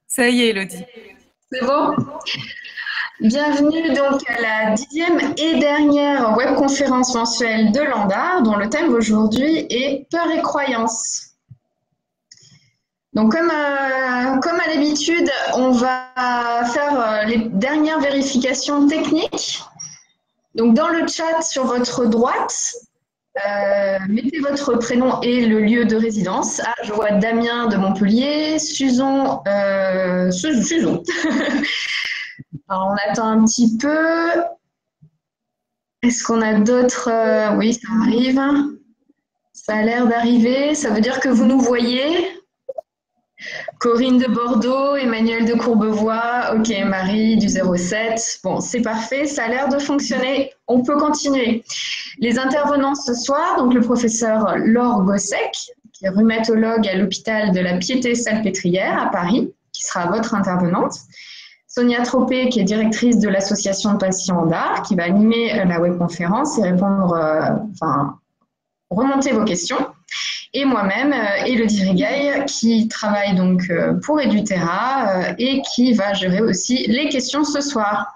Ça y est, Elodie. C'est bon? Bienvenue donc à la 10e et dernière webconférence mensuelle de Landar, dont le thème aujourd'hui est peur et croyances. Donc comme à l'habitude, on va faire les dernières vérifications techniques. Donc dans le chat sur votre droite, mettez votre prénom et le lieu de résidence. Ah, je vois Damien de Montpellier, Suzon. Alors, on attend un petit peu. Est-ce qu'on a d'autres? Oui, ça arrive. Ça a l'air d'arriver. Ça veut dire que vous nous voyez. Corinne de Bordeaux, Emmanuel de Courbevoie, ok, Marie du 07. Bon, c'est parfait, ça a l'air de fonctionner. On peut continuer. Les intervenants ce soir, donc le professeur Laure Gossec, qui est rhumatologue à l'hôpital de la Piété-Salpêtrière à Paris, qui sera votre intervenante. Sonia Tropé, qui est directrice de l'association de patients d'art, qui va animer la webconférence et répondre, remonter vos questions. Et moi-même, Elodie Rigaille, qui travaille donc pour Edutera et qui va gérer aussi les questions ce soir.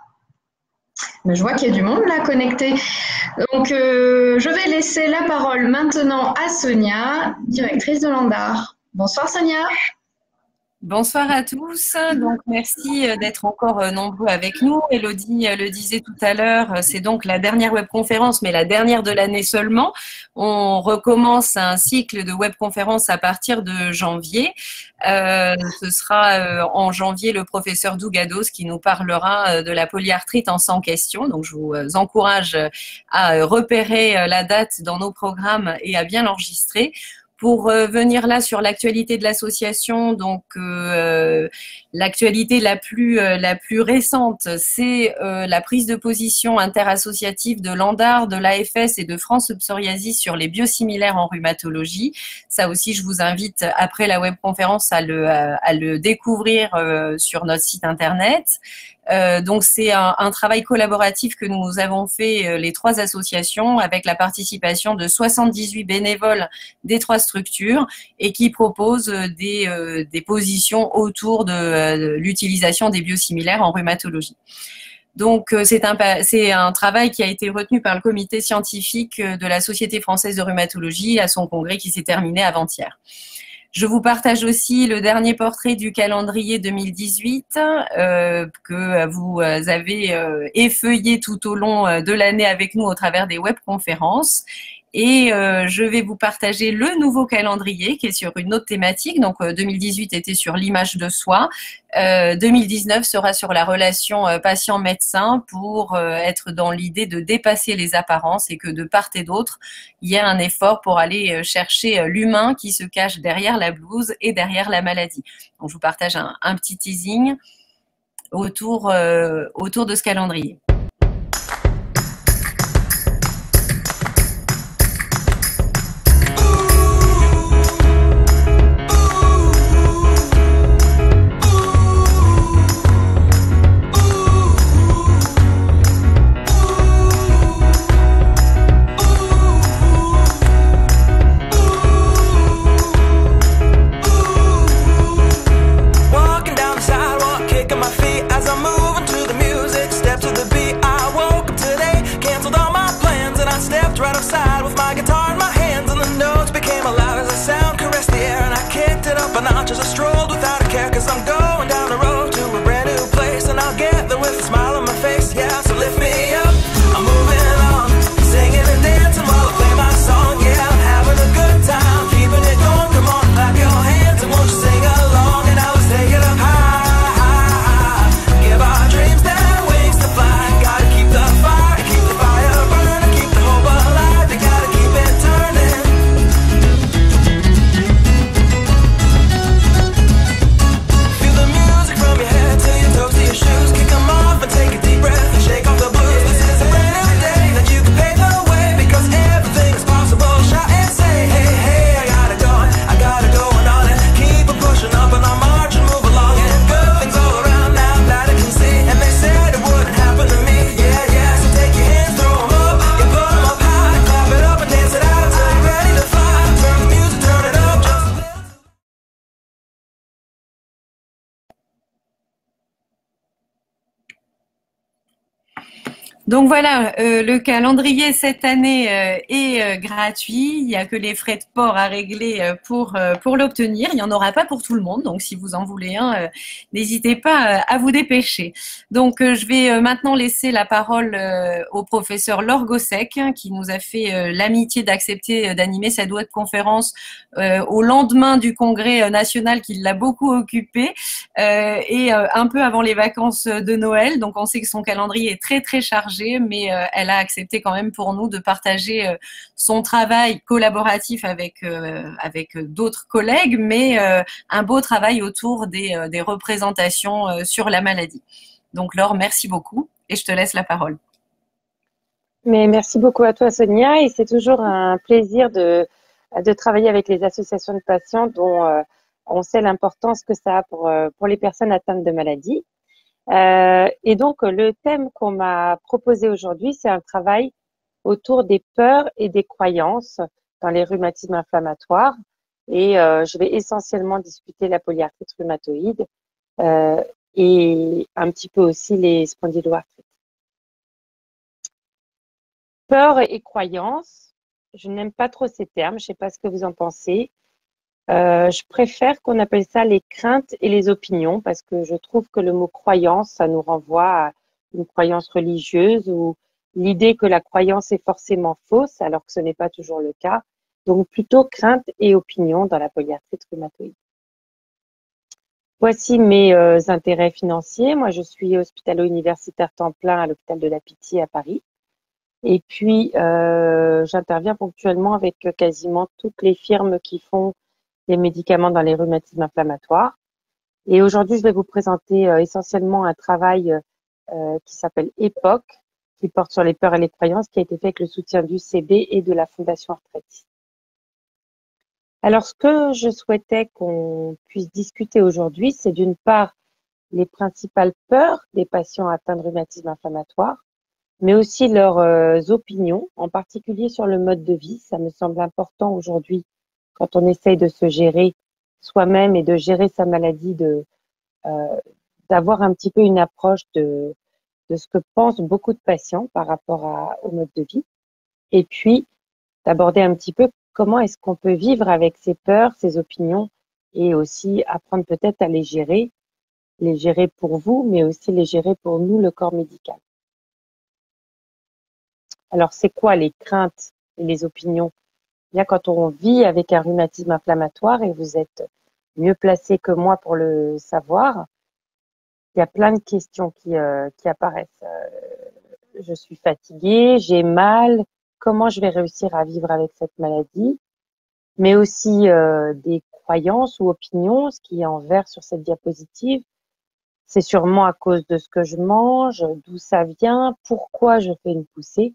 Mais je vois qu'il y a du monde là connecté. Donc, je vais laisser la parole maintenant à Sonia, directrice de Landar. Bonsoir Sonia. Bonsoir à tous. Donc, merci d'être encore nombreux avec nous. Elodie le disait tout à l'heure, c'est donc la dernière webconférence, mais la dernière de l'année seulement. On recommence un cycle de webconférences à partir de janvier. Ce sera en janvier le professeur Dougados qui nous parlera de la polyarthrite en 100 questions. Donc, je vous encourage à repérer la date dans nos programmes et à bien l'enregistrer. Pour venir là sur l'actualité de l'association, donc l'actualité la plus récente, c'est la prise de position interassociative de Landar, de l'AFS et de France Psoriasis sur les biosimilaires en rhumatologie. Ça aussi, je vous invite après la webconférence à le découvrir sur notre site internet. Donc c'est un travail collaboratif que nous avons fait les trois associations avec la participation de 78 bénévoles des trois structures et qui proposent des positions autour de l'utilisation des biosimilaires en rhumatologie. Donc, c'est un travail qui a été retenu par le comité scientifique de la Société française de rhumatologie à son congrès qui s'est terminé avant-hier. Je vous partage aussi le dernier portrait du calendrier 2018 que vous avez effeuillé tout au long de l'année avec nous au travers des webconférences. Et je vais vous partager le nouveau calendrier qui est sur une autre thématique. Donc 2018 était sur l'image de soi. 2019 sera sur la relation patient-médecin pour être dans l'idée de dépasser les apparences et que de part et d'autre, il y a un effort pour aller chercher l'humain qui se cache derrière la blouse et derrière la maladie. Donc je vous partage un petit teasing autour de ce calendrier. Just a stroll without a care, cause I'm going down the road to a brand new place, and I'll get there with a smile on my face, yeah, so lift me up, I'm moving on, singing and dancing while I play my song, yeah, I'm having a good time, keeping it going, come on, clap your hands, and won't you sing along, and now let's take it up high, high, high, give our dreams their wings to fly, gotta keep the fire burning, keep the hope alive, you gotta keep it turning. Feel Donc voilà, le calendrier cette année est gratuit. Il n'y a que les frais de port à régler pour l'obtenir. Il n'y en aura pas pour tout le monde. Donc si vous en voulez un, n'hésitez pas à vous dépêcher. Donc je vais maintenant laisser la parole au professeur Laure Gossec, hein, qui nous a fait l'amitié d'accepter d'animer cette web conférence au lendemain du congrès national qui l'a beaucoup occupé et un peu avant les vacances de Noël. Donc on sait que son calendrier est très très chargé, mais elle a accepté quand même pour nous de partager son travail collaboratif avec d'autres collègues, mais un beau travail autour des représentations sur la maladie. Donc Laure, merci beaucoup et je te laisse la parole. Mais merci beaucoup à toi, Sonia, et c'est toujours un plaisir de travailler avec les associations de patients dont on sait l'importance que ça a pour les personnes atteintes de maladies. Et donc, le thème qu'on m'a proposé aujourd'hui, c'est un travail autour des peurs et des croyances dans les rhumatismes inflammatoires. Et je vais essentiellement discuter la polyarthrite rhumatoïde et un petit peu aussi les spondyloarthrites. Peur et croyances, je n'aime pas trop ces termes, je ne sais pas ce que vous en pensez. Je préfère qu'on appelle ça les craintes et les opinions parce que je trouve que le mot croyance, ça nous renvoie à une croyance religieuse ou l'idée que la croyance est forcément fausse alors que ce n'est pas toujours le cas. Donc plutôt craintes et opinions dans la polyarthrite rhumatoïde. Voici mes intérêts financiers. Moi, je suis hospitalo-universitaire temps plein à l'hôpital de la Pitié à Paris. Et puis, j'interviens ponctuellement avec quasiment toutes les firmes qui font des médicaments dans les rhumatismes inflammatoires. Et aujourd'hui, je vais vous présenter essentiellement un travail qui s'appelle EPOC, qui porte sur les peurs et les croyances, qui a été fait avec le soutien du CB et de la Fondation Arthritis. Alors, ce que je souhaitais qu'on puisse discuter aujourd'hui, c'est d'une part les principales peurs des patients atteints de rhumatisme inflammatoire, mais aussi leurs opinions, en particulier sur le mode de vie. Ça me semble important aujourd'hui, quand on essaye de se gérer soi-même et de gérer sa maladie, d'avoir un petit peu une approche de ce que pensent beaucoup de patients par rapport au mode de vie. Et puis, d'aborder un petit peu comment est-ce qu'on peut vivre avec ses peurs, ses opinions, et aussi apprendre peut-être à les gérer pour vous, mais aussi les gérer pour nous, le corps médical. Alors, c'est quoi les craintes et les opinions? Bien, quand on vit avec un rhumatisme inflammatoire, et vous êtes mieux placé que moi pour le savoir, il y a plein de questions qui apparaissent. Je suis fatiguée, j'ai mal, comment je vais réussir à vivre avec cette maladie? Mais aussi des croyances ou opinions, ce qui est en vert sur cette diapositive. C'est sûrement à cause de ce que je mange, d'où ça vient, pourquoi je fais une poussée.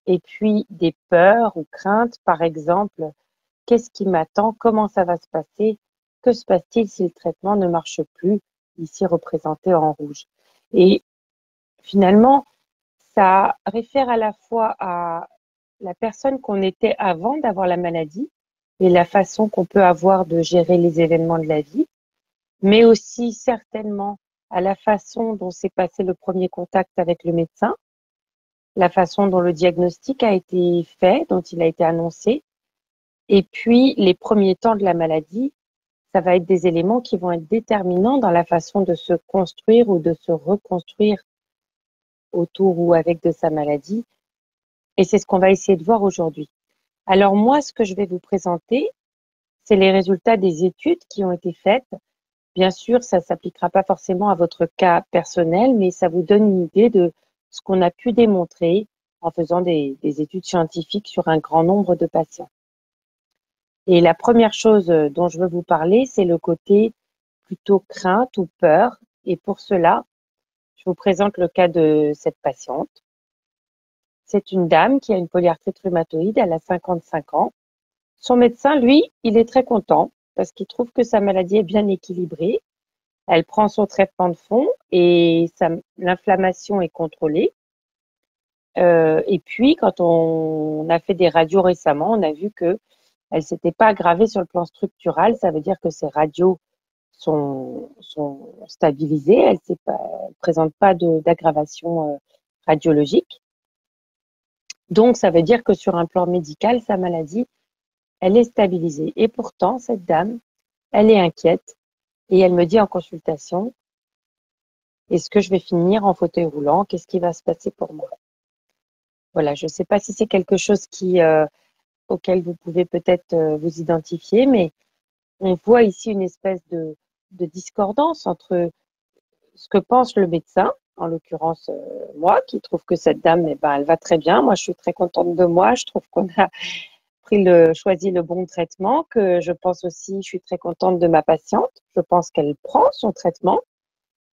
Et puis des peurs ou craintes, par exemple, qu'est-ce qui m'attend, comment ça va se passer, que se passe-t-il si le traitement ne marche plus, ici représenté en rouge. Et finalement, ça réfère à la fois à la personne qu'on était avant d'avoir la maladie et la façon qu'on peut avoir de gérer les événements de la vie, mais aussi certainement à la façon dont s'est passé le premier contact avec le médecin, la façon dont le diagnostic a été fait, dont il a été annoncé, et puis les premiers temps de la maladie, ça va être des éléments qui vont être déterminants dans la façon de se construire ou de se reconstruire autour ou avec de sa maladie. Et c'est ce qu'on va essayer de voir aujourd'hui. Alors moi, ce que je vais vous présenter, c'est les résultats des études qui ont été faites. Bien sûr, ça ne s'appliquera pas forcément à votre cas personnel, mais ça vous donne une idée de ce qu'on a pu démontrer en faisant des études scientifiques sur un grand nombre de patients. Et la première chose dont je veux vous parler, c'est le côté plutôt crainte ou peur. Et pour cela, je vous présente le cas de cette patiente. C'est une dame qui a une polyarthrite rhumatoïde, elle a 55 ans. Son médecin, lui, il est très content parce qu'il trouve que sa maladie est bien équilibrée. Elle prend son traitement de fond et l'inflammation est contrôlée. Et puis, quand on a fait des radios récemment, on a vu qu'elle ne s'était pas aggravée sur le plan structural. Ça veut dire que ces radios sont stabilisées. Elle ne présente pas d'aggravation radiologiques. Donc, ça veut dire que sur un plan médical, sa maladie, elle est stabilisée. Et pourtant, cette dame, elle est inquiète et elle me dit en consultation, est-ce que je vais finir en fauteuil roulant? Qu'est-ce qui va se passer pour moi? Voilà, je ne sais pas si c'est quelque chose auquel vous pouvez peut-être vous identifier, mais on voit ici une espèce de discordance entre ce que pense le médecin, en l'occurrence moi, qui trouve que cette dame, eh ben, elle va très bien. Moi, je suis très contente de moi. Je trouve qu'on a choisi le bon traitement, que je pense aussi, je suis très contente de ma patiente. Je pense qu'elle prend son traitement.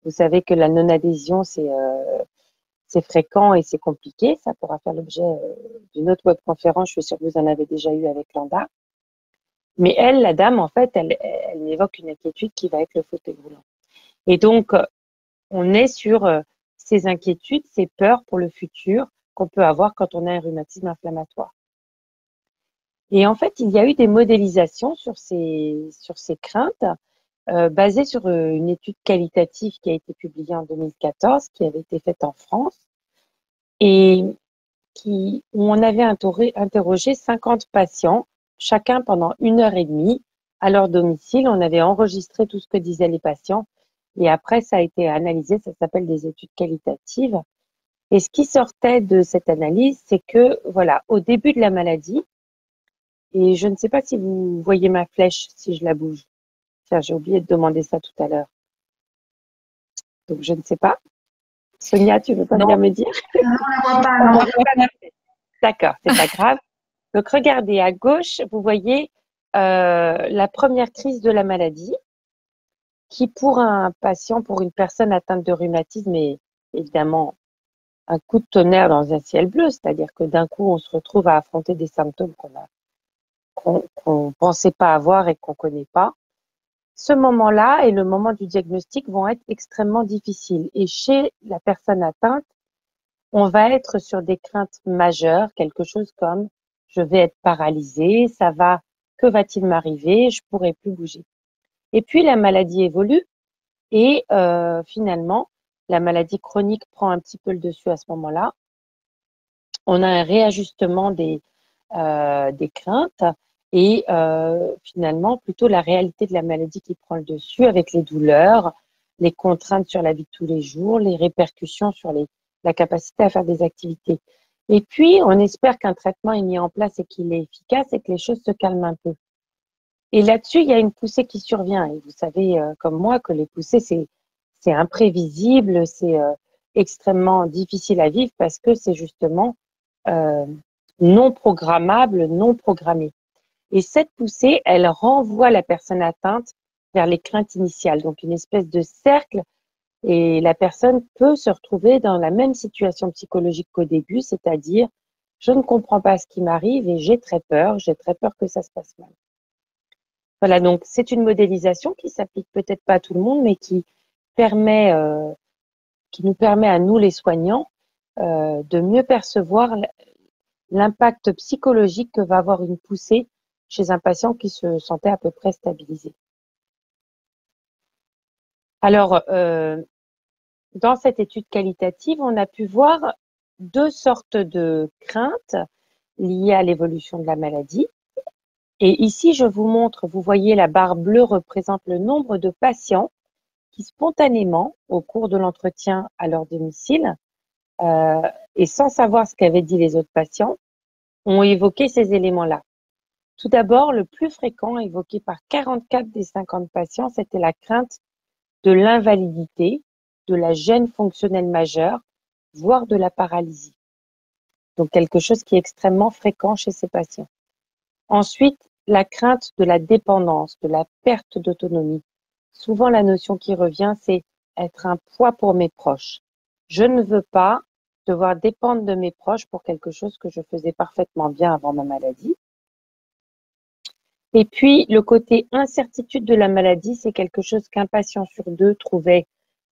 Vous savez que la non-adhésion, c'est fréquent et c'est compliqué. Ça pourra faire l'objet d'une autre webconférence. Je suis sûre que vous en avez déjà eu avec Landa. Mais elle, la dame, en fait, elle m'évoque une inquiétude qui va être le fauteuil roulant. Et donc, on est sur ces inquiétudes, ces peurs pour le futur qu'on peut avoir quand on a un rhumatisme inflammatoire. Et en fait, il y a eu des modélisations sur ces craintes basées sur une étude qualitative qui a été publiée en 2014, qui avait été faite en France, et où on avait interrogé 50 patients, chacun pendant 1h30 à leur domicile. On avait enregistré tout ce que disaient les patients et après, ça a été analysé, ça s'appelle des études qualitatives. Et ce qui sortait de cette analyse, c'est que, voilà, au début de la maladie, et je ne sais pas si vous voyez ma flèche, si je la bouge. Tiens, j'ai oublié de demander ça tout à l'heure. Donc, je ne sais pas. Sonia, tu veux pas bien me dire? Non, on la voit pas, non. D'accord, c'est pas grave. Donc, regardez, à gauche, vous voyez la première crise de la maladie qui, pour un patient, pour une personne atteinte de rhumatisme, est évidemment un coup de tonnerre dans un ciel bleu. C'est-à-dire que d'un coup, on se retrouve à affronter des symptômes qu'on pensait pas avoir et qu'on connaît pas. Ce moment-là et le moment du diagnostic vont être extrêmement difficiles. Et chez la personne atteinte, on va être sur des craintes majeures, quelque chose comme je vais être paralysée, que va-t-il m'arriver, je pourrai plus bouger. Et puis la maladie évolue et finalement la maladie chronique prend un petit peu le dessus à ce moment-là. On a un réajustement des craintes et finalement plutôt la réalité de la maladie qui prend le dessus avec les douleurs, les contraintes sur la vie de tous les jours, les répercussions sur la capacité à faire des activités. Et puis, on espère qu'un traitement est mis en place et qu'il est efficace et que les choses se calment un peu. Et là-dessus, il y a une poussée qui survient. Et vous savez, comme moi, que les poussées, c'est imprévisible, c'est extrêmement difficile à vivre parce que c'est justement non programmable, non programmé. Et cette poussée, elle renvoie la personne atteinte vers les craintes initiales, donc une espèce de cercle, et la personne peut se retrouver dans la même situation psychologique qu'au début, c'est-à-dire je ne comprends pas ce qui m'arrive et j'ai très peur que ça se passe mal. Voilà, donc c'est une modélisation qui s'applique peut-être pas à tout le monde, mais qui nous permet à nous les soignants de mieux percevoir l'impact psychologique que va avoir une poussée chez un patient qui se sentait à peu près stabilisé. Alors, dans cette étude qualitative, on a pu voir deux sortes de craintes liées à l'évolution de la maladie. Et ici, je vous montre, vous voyez la barre bleue représente le nombre de patients qui spontanément, au cours de l'entretien à leur domicile, et sans savoir ce qu'avaient dit les autres patients, ont évoqué ces éléments-là. Tout d'abord, le plus fréquent évoqué par 44 des 50 patients, c'était la crainte de l'invalidité, de la gêne fonctionnelle majeure, voire de la paralysie. Donc quelque chose qui est extrêmement fréquent chez ces patients. Ensuite, la crainte de la dépendance, de la perte d'autonomie. Souvent, la notion qui revient, c'est être un poids pour mes proches. Je ne veux pas devoir dépendre de mes proches pour quelque chose que je faisais parfaitement bien avant ma maladie. Et puis, le côté incertitude de la maladie, c'est quelque chose qu'un patient sur deux trouvait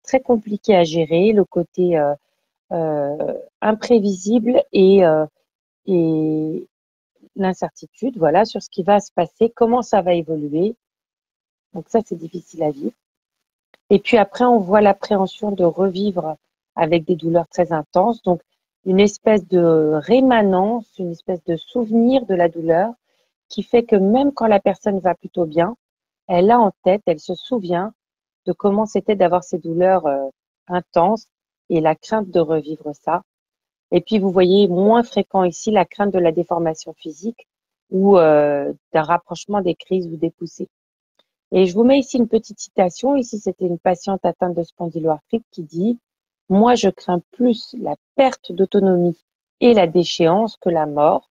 très compliqué à gérer, le côté imprévisible et l'incertitude, voilà, sur ce qui va se passer, comment ça va évoluer. Donc ça, c'est difficile à vivre. Et puis après, on voit l'appréhension de revivre avec des douleurs très intenses. Donc, une espèce de rémanence, une espèce de souvenir de la douleur qui fait que même quand la personne va plutôt bien, elle a en tête, elle se souvient de comment c'était d'avoir ces douleurs intenses et la crainte de revivre ça. Et puis, vous voyez, moins fréquent ici, la crainte de la déformation physique ou d'un rapprochement des crises ou des poussées. Et je vous mets ici une petite citation. Ici, c'était une patiente atteinte de spondyloarthrite qui dit « Moi, je crains plus la perte d'autonomie et la déchéance que la mort.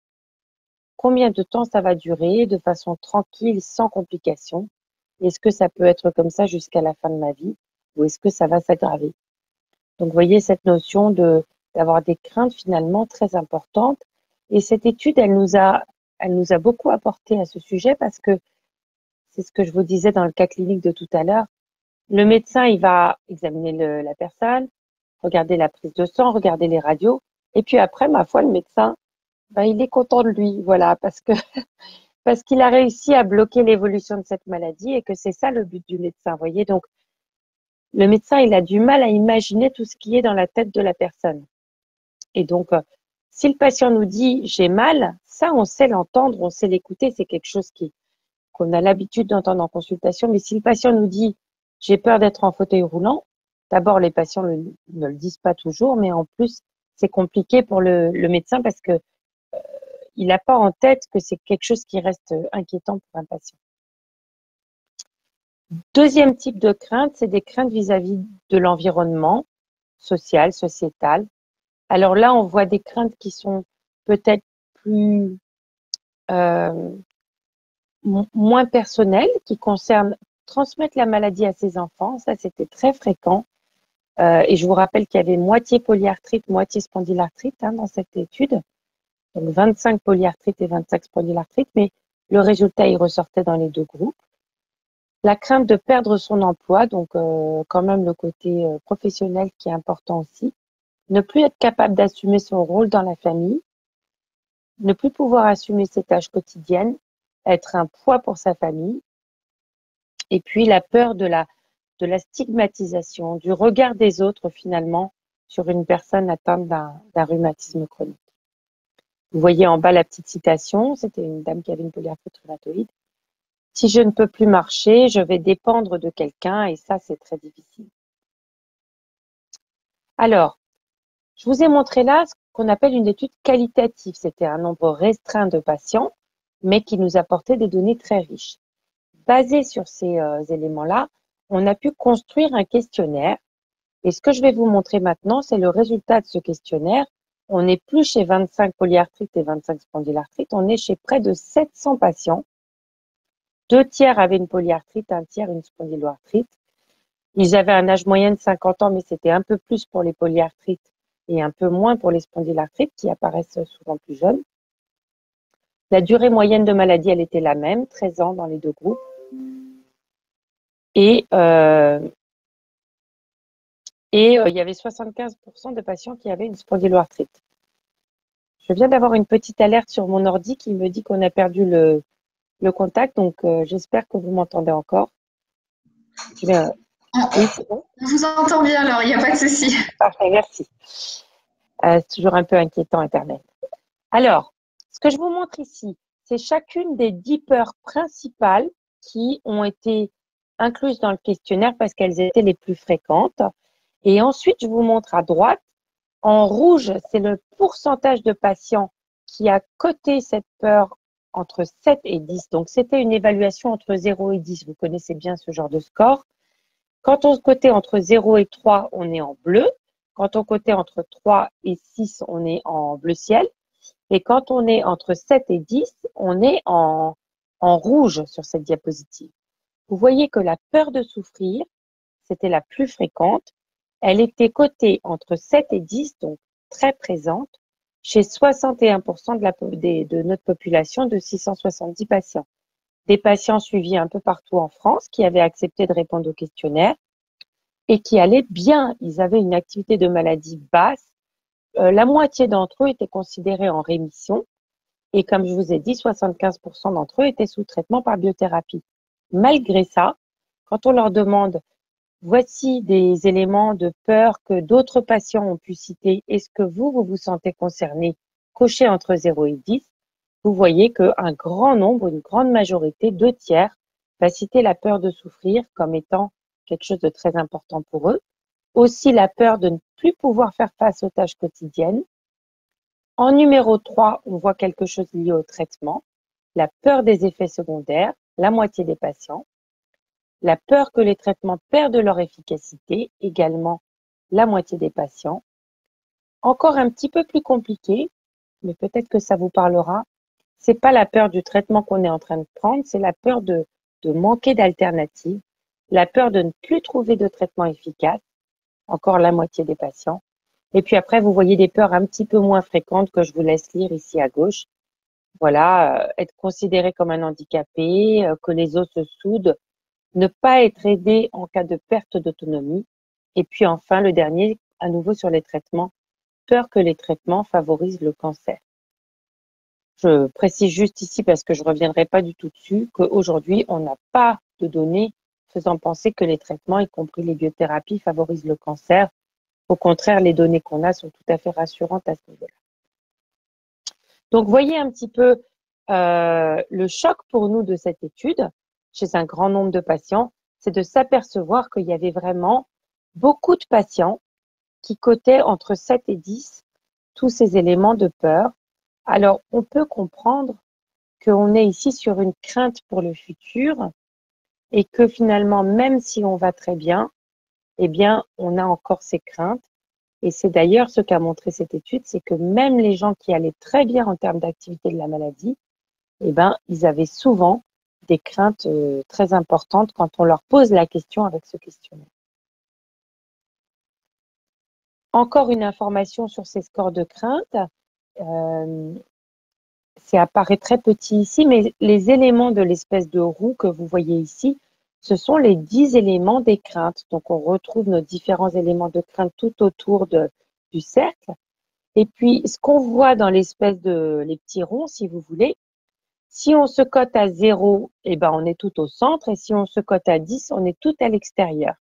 Combien de temps ça va durer de façon tranquille, sans complications? Est-ce que ça peut être comme ça jusqu'à la fin de ma vie ou est-ce que ça va s'aggraver ?» Donc, vous voyez cette notion d'avoir des craintes finalement très importantes. Et cette étude, elle nous a beaucoup apporté à ce sujet parce que c'est ce que je vous disais dans le cas clinique de tout à l'heure. Le médecin, il va examiner la personne, regarder la prise de sang, regarder les radios. Et puis après, ma foi, le médecin, ben, il est content de lui, voilà, parce qu'il a réussi à bloquer l'évolution de cette maladie et que c'est ça le but du médecin, vous voyez. Donc, le médecin, il a du mal à imaginer tout ce qui est dans la tête de la personne. Et donc, si le patient nous dit « j'ai mal », ça, on sait l'entendre, on sait l'écouter, c'est quelque chose qu'on a l'habitude d'entendre en consultation. Mais si le patient nous dit « j'ai peur d'être en fauteuil roulant », d'abord, les patients ne le disent pas toujours, mais en plus, c'est compliqué pour le médecin parce que il n'a pas en tête que c'est quelque chose qui reste inquiétant pour un patient. Deuxième type de crainte, c'est des craintes vis-à-vis de l'environnement social, sociétal. Alors là, on voit des craintes qui sont peut-être plus moins personnelles, qui concernent transmettre la maladie à ses enfants. Ça, c'était très fréquent. Et je vous rappelle qu'il y avait moitié polyarthrite, moitié spondylarthrite dans cette étude. Donc 25 polyarthrites et 25 spondylarthrites, mais le résultat, il ressortait dans les deux groupes. La crainte de perdre son emploi, donc quand même le côté professionnel qui est important aussi. Ne plus être capable d'assumer son rôle dans la famille. Ne plus pouvoir assumer ses tâches quotidiennes. Être un poids pour sa famille. Et puis la peur de la stigmatisation, du regard des autres finalement sur une personne atteinte d'un rhumatisme chronique. Vous voyez en bas la petite citation, c'était une dame qui avait une polyarthrite rhumatoïde. Si je ne peux plus marcher, je vais dépendre de quelqu'un et ça, c'est très difficile. Alors, je vous ai montré là ce qu'on appelle une étude qualitative. C'était un nombre restreint de patients, mais qui nous apportait des données très riches. Basé sur ces éléments-là, on a pu construire un questionnaire. Et ce que je vais vous montrer maintenant, c'est le résultat de ce questionnaire. On n'est plus chez 25 polyarthrites et 25 spondylarthrites, on est chez près de 700 patients. 2 tiers avaient une polyarthrite, 1 tiers une spondyloarthrite. Ils avaient un âge moyen de 50 ans, mais c'était un peu plus pour les polyarthrites et un peu moins pour les spondylarthrites qui apparaissent souvent plus jeunes. La durée moyenne de maladie, elle était la même, 13 ans dans les deux groupes. Et il y avait 75% de patients qui avaient une spondyloarthrite. Je viens d'avoir une petite alerte sur mon ordi qui me dit qu'on a perdu le contact, donc j'espère que vous m'entendez encore. Oui, c'est bon. On vous entend bien alors, il n'y a pas de souci. Parfait, merci. C'est toujours un peu inquiétant Internet. Alors, ce que je vous montre ici, c'est chacune des 10 peurs principales qui ont été incluses dans le questionnaire parce qu'elles étaient les plus fréquentes. Et ensuite, je vous montre à droite, en rouge, c'est le pourcentage de patients qui a coté cette peur entre 7 et 10. Donc, c'était une évaluation entre 0 et 10. Vous connaissez bien ce genre de score. Quand on cotait entre 0 et 3, on est en bleu. Quand on cotait entre 3 et 6, on est en bleu ciel. Et quand on est entre 7 et 10, on est en rouge sur cette diapositive. Vous voyez que la peur de souffrir, c'était la plus fréquente. Elle était cotée entre 7 et 10, donc très présente, chez 61% de notre population de 670 patients. Des patients suivis un peu partout en France qui avaient accepté de répondre au questionnaire et qui allaient bien. Ils avaient une activité de maladie basse. La moitié d'entre eux étaient considérés en rémission. Et comme je vous ai dit, 75% d'entre eux étaient sous traitement par biothérapie. Malgré ça, quand on leur demande Voici des éléments de peur que d'autres patients ont pu citer. Est-ce que vous vous sentez concerné? Cochez entre 0 et 10. Vous voyez qu'un grand nombre, une grande majorité, 2/3, va citer la peur de souffrir comme étant quelque chose de très important pour eux. Aussi la peur de ne plus pouvoir faire face aux tâches quotidiennes. En numéro 3, on voit quelque chose lié au traitement, la peur des effets secondaires, la moitié des patients. La peur que les traitements perdent leur efficacité, également la moitié des patients. Encore un petit peu plus compliqué, mais peut-être que ça vous parlera. C'est pas la peur du traitement qu'on est en train de prendre, c'est la peur de manquer d'alternatives, la peur de ne plus trouver de traitement efficace, encore la moitié des patients. Et puis après, vous voyez des peurs un petit peu moins fréquentes que je vous laisse lire ici à gauche. Voilà, être considéré comme un handicapé, que les os se soudent, ne pas être aidé en cas de perte d'autonomie. Et puis enfin, le dernier, à nouveau sur les traitements, peur que les traitements favorisent le cancer. Je précise juste ici, parce que je ne reviendrai pas du tout dessus, qu'aujourd'hui, on n'a pas de données faisant penser que les traitements, y compris les biothérapies, favorisent le cancer. Au contraire, les données qu'on a sont tout à fait rassurantes à ce niveau-là. Donc, voyez un petit peu le choc pour nous de cette étude, chez un grand nombre de patients, c'est de s'apercevoir qu'il y avait vraiment beaucoup de patients qui cotaient entre 7 et 10 tous ces éléments de peur. Alors, on peut comprendre qu'on est ici sur une crainte pour le futur et que finalement, même si on va très bien, eh bien, on a encore ces craintes. Et c'est d'ailleurs ce qu'a montré cette étude, c'est que même les gens qui allaient très bien en termes d'activité de la maladie, eh ben, ils avaient souvent des craintes très importantes quand on leur pose la question avec ce questionnaire. Encore une information sur ces scores de crainte. Ça apparaît très petit ici, mais les éléments de l'espèce de roue que vous voyez ici, ce sont les 10 éléments des craintes. Donc, on retrouve nos différents éléments de crainte tout autour du cercle. Et puis, ce qu'on voit dans l'espèce de les petits ronds, si vous voulez, si on se cote à 0, eh ben, on est tout au centre. Et si on se cote à 10, on est tout à l'extérieur.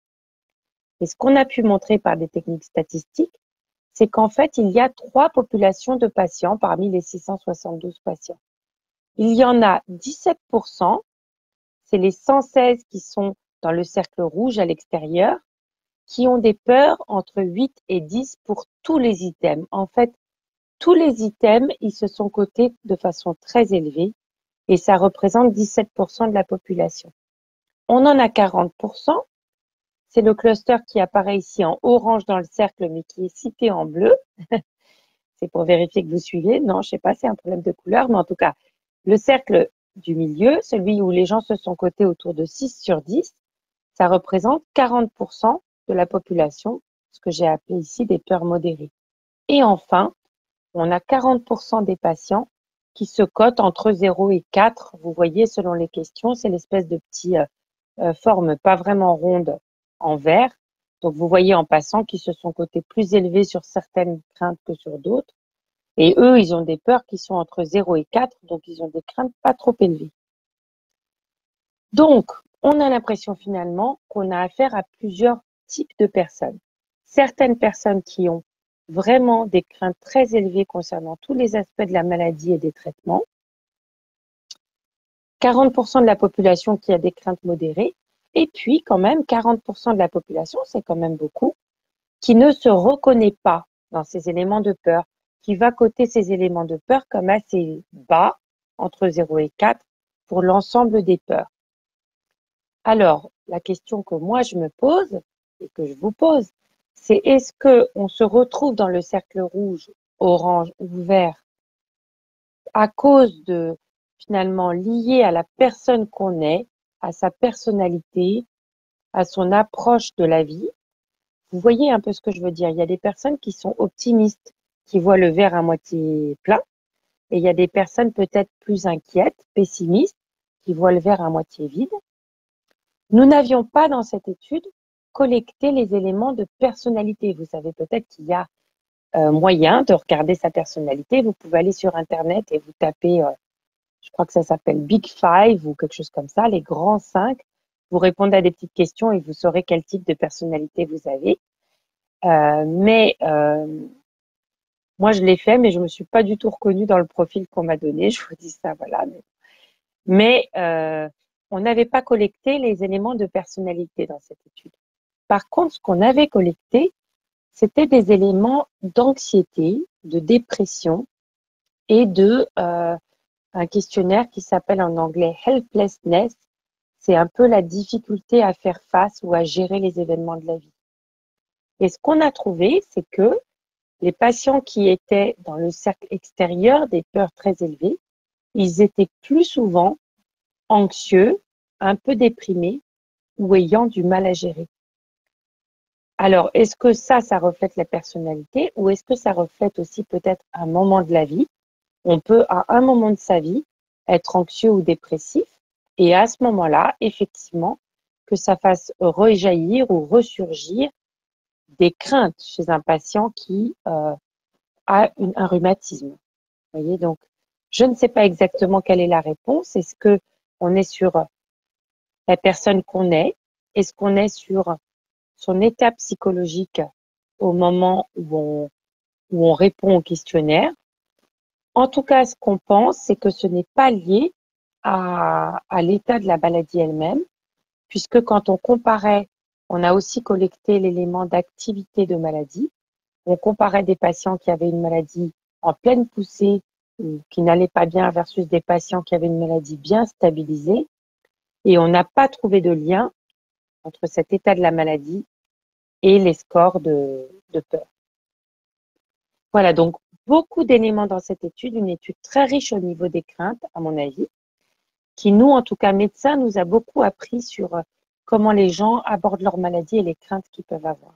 Et ce qu'on a pu montrer par des techniques statistiques, c'est qu'en fait, il y a 3 populations de patients parmi les 672 patients. Il y en a 17%, c'est les 116 qui sont dans le cercle rouge à l'extérieur, qui ont des peurs entre 8 et 10 pour tous les items. En fait, tous les items, ils se sont cotés de façon très élevée et ça représente 17% de la population. On en a 40%, c'est le cluster qui apparaît ici en orange dans le cercle mais qui est cité en bleu. C'est pour vérifier que vous suivez. Non, je ne sais pas, c'est un problème de couleur, mais en tout cas, le cercle du milieu, celui où les gens se sont cotés autour de 6 sur 10, ça représente 40% de la population, ce que j'ai appelé ici des peurs modérées. Et enfin, on a 40% des patients qui se cotent entre 0 et 4. Vous voyez, selon les questions, c'est l'espèce de petite forme pas vraiment ronde en vert. Donc, vous voyez en passant qu'ils se sont cotés plus élevés sur certaines craintes que sur d'autres. Et eux, ils ont des peurs qui sont entre 0 et 4, donc ils ont des craintes pas trop élevées. Donc, on a l'impression finalement qu'on a affaire à plusieurs types de personnes. Certaines personnes qui ont vraiment des craintes très élevées concernant tous les aspects de la maladie et des traitements. 40% de la population qui a des craintes modérées. Et puis, quand même, 40% de la population, c'est quand même beaucoup, qui ne se reconnaît pas dans ces éléments de peur, qui va coter ces éléments de peur comme assez bas, entre 0 et 4, pour l'ensemble des peurs. Alors, la question que moi je me pose, et que je vous pose, c'est est-ce qu'on se retrouve dans le cercle rouge, orange ou vert à cause de, finalement, lié à la personne qu'on est, à sa personnalité, à son approche de la vie? Vous voyez un peu ce que je veux dire. Il y a des personnes qui sont optimistes, qui voient le verre à moitié plein, et il y a des personnes peut-être plus inquiètes, pessimistes, qui voient le verre à moitié vide. Nous n'avions pas dans cette étude collecté les éléments de personnalité. Vous savez peut-être qu'il y a moyen de regarder sa personnalité. Vous pouvez aller sur Internet et vous tapez, je crois que ça s'appelle Big Five ou quelque chose comme ça, les grands 5. vous répondre à des petites questions et vous saurez quel type de personnalité vous avez. Mais moi, je l'ai fait, mais je me suis pas du tout reconnue dans le profil qu'on m'a donné. Je vous dis ça, voilà. Mais on n'avait pas collecté les éléments de personnalité dans cette étude. Par contre, ce qu'on avait collecté, c'était des éléments d'anxiété, de dépression et de un questionnaire qui s'appelle en anglais helplessness. C'est un peu la difficulté à faire face ou à gérer les événements de la vie. Et ce qu'on a trouvé, c'est que les patients qui étaient dans le cercle extérieur des peurs très élevées, ils étaient plus souvent anxieux, un peu déprimés ou ayant du mal à gérer. Alors, est-ce que ça reflète la personnalité ou est-ce que ça reflète aussi peut-être un moment de la vie? On peut, à un moment de sa vie, être anxieux ou dépressif et à ce moment-là, effectivement, que ça fasse rejaillir ou ressurgir des craintes chez un patient qui a un rhumatisme. Vous voyez, donc, je ne sais pas exactement quelle est la réponse. Est-ce que on est sur la personne qu'on est? Est-ce qu'on est sur son état psychologique au moment où on répond au questionnaire? En tout cas, ce qu'on pense, c'est que ce n'est pas lié à l'état de la maladie elle-même, puisque quand on comparait, on a aussi collecté l'élément d'activité de maladie. On comparait des patients qui avaient une maladie en pleine poussée ou qui n'allaient pas bien versus des patients qui avaient une maladie bien stabilisée. Et on n'a pas trouvé de lien entre cet état de la maladie et les scores de peur. Voilà, donc beaucoup d'éléments dans cette étude, une étude très riche au niveau des craintes, à mon avis, qui nous, en tout cas médecins, nous a beaucoup appris sur comment les gens abordent leur maladie et les craintes qu'ils peuvent avoir.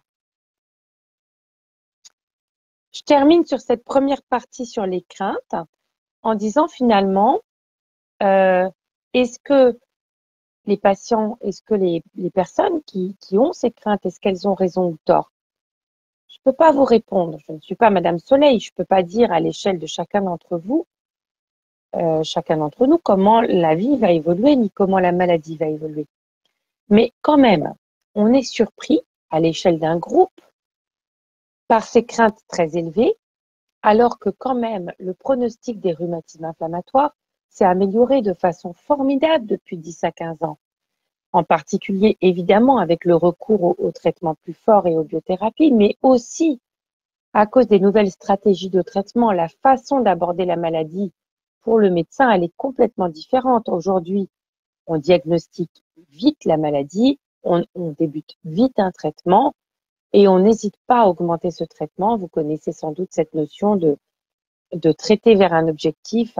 Je termine sur cette première partie sur les craintes en disant finalement, est-ce que les patients, est-ce que les personnes qui ont ces craintes, est-ce qu'elles ont raison ou tort? Je ne peux pas vous répondre. Je ne suis pas Madame Soleil. Je ne peux pas dire à l'échelle de chacun d'entre vous, chacun d'entre nous, comment la vie va évoluer ni comment la maladie va évoluer. Mais quand même, on est surpris à l'échelle d'un groupe par ces craintes très élevées, alors que quand même le pronostic des rhumatismes inflammatoires s'est amélioré de façon formidable depuis 10 à 15 ans. En particulier, évidemment, avec le recours aux traitements plus forts et aux biothérapies, mais aussi à cause des nouvelles stratégies de traitement, la façon d'aborder la maladie pour le médecin, elle est complètement différente. Aujourd'hui, on diagnostique vite la maladie, on débute vite un traitement et on n'hésite pas à augmenter ce traitement. Vous connaissez sans doute cette notion de traiter vers un objectif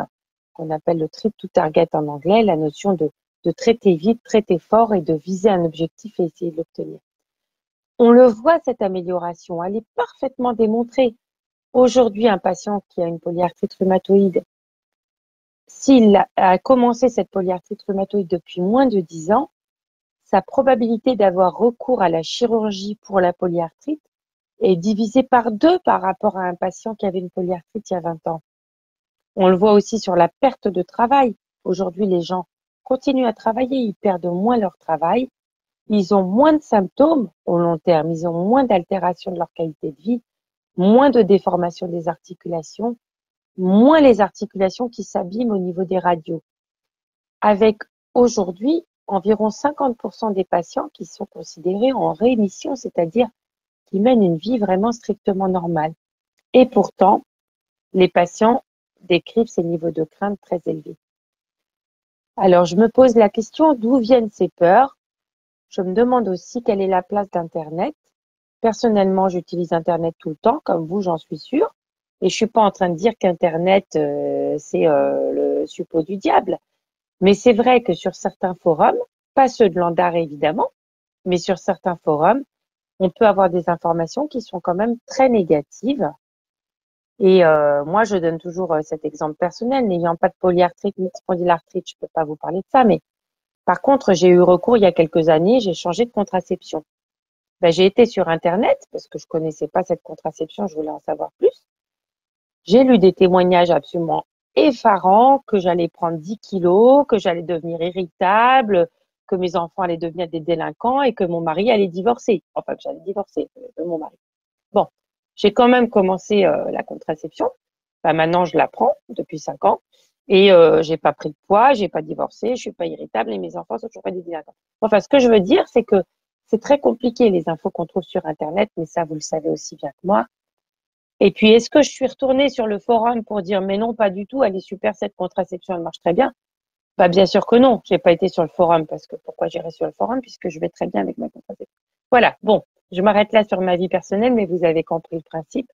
qu'on appelle le trip to target en anglais, la notion de traiter vite, traiter fort et de viser un objectif et essayer de l'obtenir. On le voit, cette amélioration, elle est parfaitement démontrée. Aujourd'hui, un patient qui a une polyarthrite rhumatoïde, s'il a commencé cette polyarthrite rhumatoïde depuis moins de 10 ans, sa probabilité d'avoir recours à la chirurgie pour la polyarthrite est divisée par 2 par rapport à un patient qui avait une polyarthrite il y a 20 ans. On le voit aussi sur la perte de travail. Aujourd'hui, les gens continuent à travailler, ils perdent moins leur travail, ils ont moins de symptômes au long terme, ils ont moins d'altération de leur qualité de vie, moins de déformation des articulations, moins les articulations qui s'abîment au niveau des radios. Avec aujourd'hui environ 50% des patients qui sont considérés en rémission, c'est-à-dire qui mènent une vie vraiment strictement normale. Et pourtant, les patients décrivent ces niveaux de crainte très élevés. Alors, je me pose la question, d'où viennent ces peurs? Je me demande aussi quelle est la place d'Internet. Personnellement, j'utilise Internet tout le temps, comme vous, j'en suis sûre. Et je suis pas en train de dire qu'Internet, c'est le suppôt du diable. Mais c'est vrai que sur certains forums, pas ceux de Landar évidemment, mais sur certains forums, on peut avoir des informations qui sont quand même très négatives. Et moi, je donne toujours cet exemple personnel. N'ayant pas de polyarthrite ni de spondylarthrite, je peux pas vous parler de ça. Mais par contre, j'ai eu recours il y a quelques années, j'ai changé de contraception. Ben, j'ai été sur Internet parce que je connaissais pas cette contraception, je voulais en savoir plus. J'ai lu des témoignages absolument effarants que j'allais prendre 10 kilos, que j'allais devenir irritable, que mes enfants allaient devenir des délinquants et que mon mari allait divorcer. Enfin, que j'allais divorcer de mon mari. Bon, j'ai quand même commencé la contraception. Enfin, maintenant, je la prends depuis 5 ans. Et j'ai pas pris de poids, j'ai pas divorcé, je suis pas irritable et mes enfants sont toujours pas des délinquants. Enfin, ce que je veux dire, c'est que c'est très compliqué les infos qu'on trouve sur Internet, mais ça, vous le savez aussi bien que moi. Et puis, est-ce que je suis retournée sur le forum pour dire, mais non, pas du tout, elle est super, cette contraception, elle marche très bien? Bah, bien sûr que non, j'ai pas été sur le forum parce que pourquoi j'irais sur le forum puisque je vais très bien avec ma contraception. Voilà, bon, je m'arrête là sur ma vie personnelle, mais vous avez compris le principe.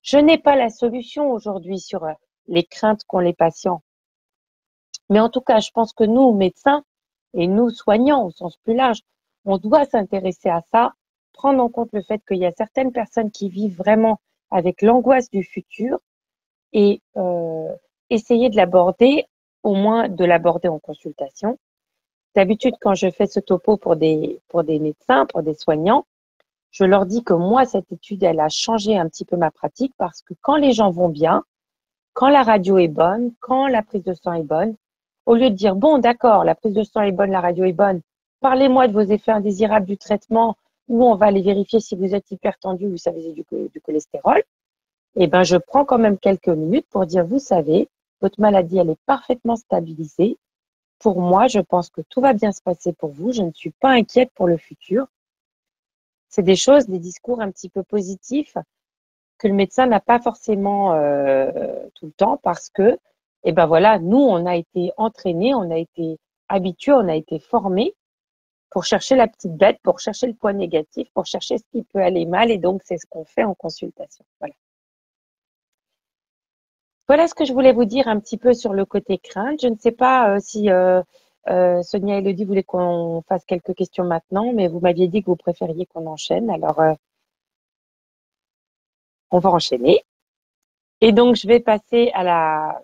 Je n'ai pas la solution aujourd'hui sur les craintes qu'ont les patients. Mais en tout cas, je pense que nous, médecins et nous, soignants au sens plus large, on doit s'intéresser à ça, prendre en compte le fait qu'il y a certaines personnes qui vivent vraiment avec l'angoisse du futur et essayer de l'aborder, au moins de l'aborder en consultation. D'habitude, quand je fais ce topo pour des médecins, pour des soignants, je leur dis que moi, cette étude, elle a changé un petit peu ma pratique parce que quand les gens vont bien, quand la radio est bonne, quand la prise de sang est bonne, au lieu de dire, bon, d'accord, la prise de sang est bonne, la radio est bonne, parlez-moi de vos effets indésirables du traitement où on va aller vérifier si vous êtes hypertendu ou si vous avez du cholestérol, eh ben, je prends quand même quelques minutes pour dire, vous savez, votre maladie, elle est parfaitement stabilisée. Pour moi, je pense que tout va bien se passer pour vous. Je ne suis pas inquiète pour le futur. C'est des choses, des discours un petit peu positifs que le médecin n'a pas forcément tout le temps parce que, eh ben voilà, nous, on a été entraînés, on a été habitués, on a été formés pour chercher la petite bête, pour chercher le point négatif, pour chercher ce qui peut aller mal. Et donc, c'est ce qu'on fait en consultation. Voilà. Voilà ce que je voulais vous dire un petit peu sur le côté crainte. Je ne sais pas si Sonia et Elodie voulaient qu'on fasse quelques questions maintenant, mais vous m'aviez dit que vous préfériez qu'on enchaîne. Alors, on va enchaîner. Et donc, je vais passer à la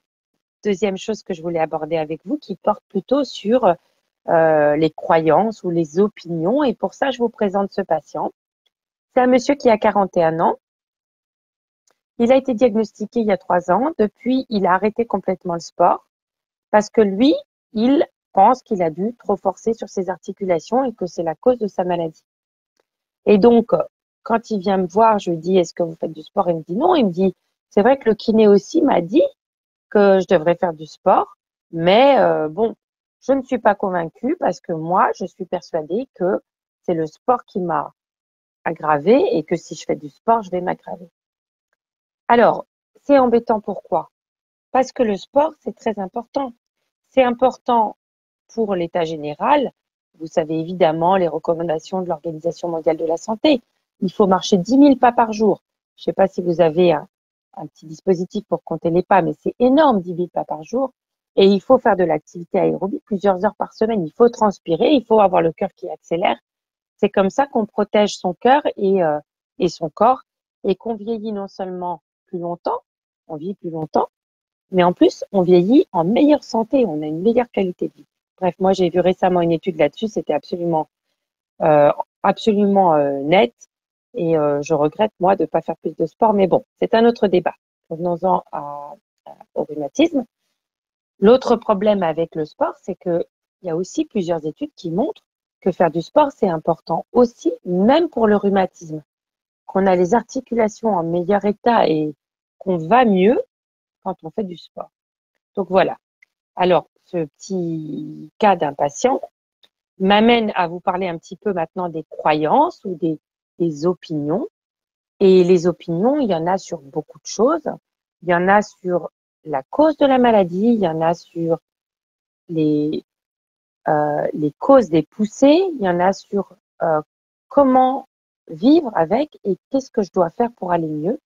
deuxième chose que je voulais aborder avec vous, qui porte plutôt sur les croyances ou les opinions. Et pour ça, je vous présente ce patient. C'est un monsieur qui a 41 ans. Il a été diagnostiqué il y a 3 ans. Depuis, il a arrêté complètement le sport parce que lui, il pense qu'il a dû trop forcer sur ses articulations et que c'est la cause de sa maladie. Et donc, quand il vient me voir, je lui dis, est-ce que vous faites du sport? Il me dit non. Il me dit, c'est vrai que le kiné aussi m'a dit que je devrais faire du sport, mais bon, je ne suis pas convaincue parce que moi, je suis persuadée que c'est le sport qui m'a aggravée et que si je fais du sport, je vais m'aggraver. Alors, c'est embêtant pourquoi? Parce que le sport, c'est très important. C'est important pour l'état général. Vous savez évidemment les recommandations de l'Organisation mondiale de la santé. Il faut marcher 10 000 pas par jour. Je ne sais pas si vous avez un petit dispositif pour compter les pas, mais c'est énorme, 10 000 pas par jour. Et il faut faire de l'activité aérobie plusieurs heures par semaine. Il faut transpirer, il faut avoir le cœur qui accélère. C'est comme ça qu'on protège son cœur et son corps et qu'on vieillit non seulement plus longtemps, on vit plus longtemps, mais en plus, on vieillit en meilleure santé, on a une meilleure qualité de vie. Bref, moi, j'ai vu récemment une étude là-dessus, c'était absolument net et je regrette, moi, de ne pas faire plus de sport, mais bon, c'est un autre débat. Revenons-en au rhumatisme. L'autre problème avec le sport, c'est qu'il y a aussi plusieurs études qui montrent que faire du sport, c'est important aussi, même pour le rhumatisme. Qu'on a les articulations en meilleur état et qu'on va mieux quand on fait du sport. Donc voilà. Alors, ce petit cas d'un patient m'amène à vous parler un petit peu maintenant des croyances ou des opinions. Et les opinions, il y en a sur beaucoup de choses. Il y en a sur la cause de la maladie, il y en a sur les causes des poussées, il y en a sur comment vivre avec et qu'est-ce que je dois faire pour aller mieux.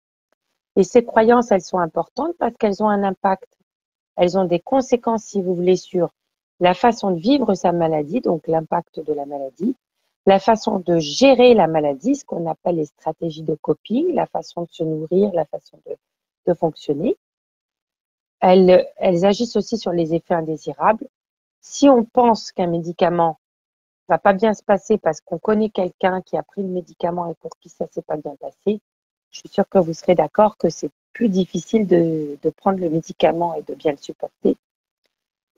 Et ces croyances, elles sont importantes parce qu'elles ont un impact. Elles ont des conséquences, si vous voulez, sur la façon de vivre sa maladie, donc l'impact de la maladie, la façon de gérer la maladie, ce qu'on appelle les stratégies de coping, la façon de se nourrir, la façon de fonctionner. Elles agissent aussi sur les effets indésirables. Si on pense qu'un médicament va pas bien se passer parce qu'on connaît quelqu'un qui a pris le médicament et pour qui ça s'est pas bien passé, je suis sûre que vous serez d'accord que c'est plus difficile de prendre le médicament et de bien le supporter.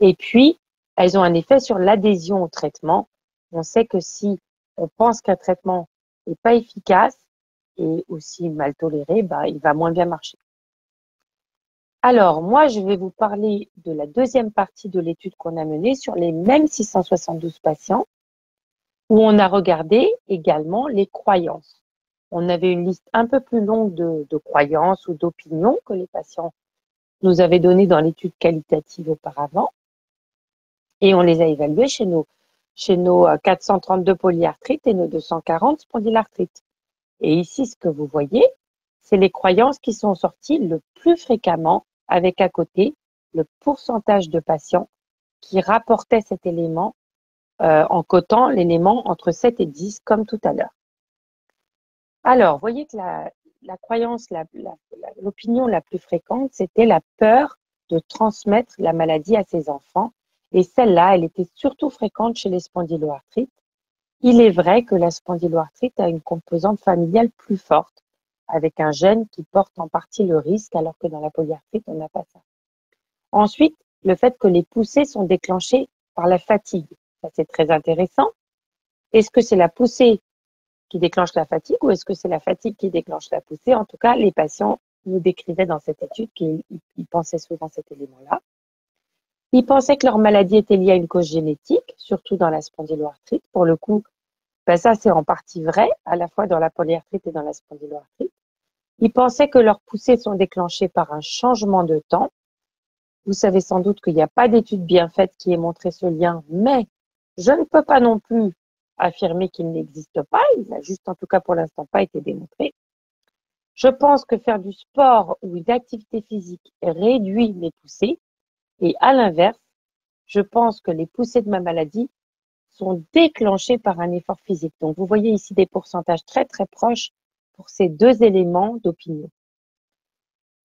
Et puis, elles ont un effet sur l'adhésion au traitement. On sait que si on pense qu'un traitement n'est pas efficace et aussi mal toléré, bah, il va moins bien marcher. Alors, moi, je vais vous parler de la deuxième partie de l'étude qu'on a menée sur les mêmes 672 patients, où on a regardé également les croyances. On avait une liste un peu plus longue de croyances ou d'opinions que les patients nous avaient données dans l'étude qualitative auparavant, et on les a évaluées chez nos 432 polyarthrites et nos 240 spondylarthrites. Et ici, ce que vous voyez, c'est les croyances qui sont sorties le plus fréquemment, avec à côté le pourcentage de patients qui rapportaient cet élément en cotant l'élément entre 7 et 10, comme tout à l'heure. Alors, vous voyez que la croyance, l'opinion la plus fréquente, c'était la peur de transmettre la maladie à ses enfants. Et celle-là, elle était surtout fréquente chez les spondyloarthrites. Il est vrai que la spondyloarthrite a une composante familiale plus forte, avec un gène qui porte en partie le risque, alors que dans la polyarthrite, on n'a pas ça. Ensuite, le fait que les poussées sont déclenchées par la fatigue. Ça, c'est très intéressant. Est-ce que c'est la poussée qui déclenche la fatigue ou est-ce que c'est la fatigue qui déclenche la poussée? En tout cas, les patients nous décrivaient dans cette étude qu'ils pensaient souvent cet élément-là. Ils pensaient que leur maladie était liée à une cause génétique, surtout dans la spondyloarthrite. Pour le coup, ben ça, c'est en partie vrai, à la fois dans la polyarthrite et dans la spondyloarthrite. Ils pensaient que leurs poussées sont déclenchées par un changement de temps. Vous savez sans doute qu'il n'y a pas d'étude bien faite qui ait montré ce lien, mais je ne peux pas non plus affirmer qu'il n'existe pas. Il n'a juste, en tout cas pour l'instant, pas été démontré. Je pense que faire du sport ou une activité physique réduit mes poussées. Et à l'inverse, je pense que les poussées de ma maladie sont déclenchées par un effort physique. Donc, vous voyez ici des pourcentages très, très proches pour ces deux éléments d'opinion.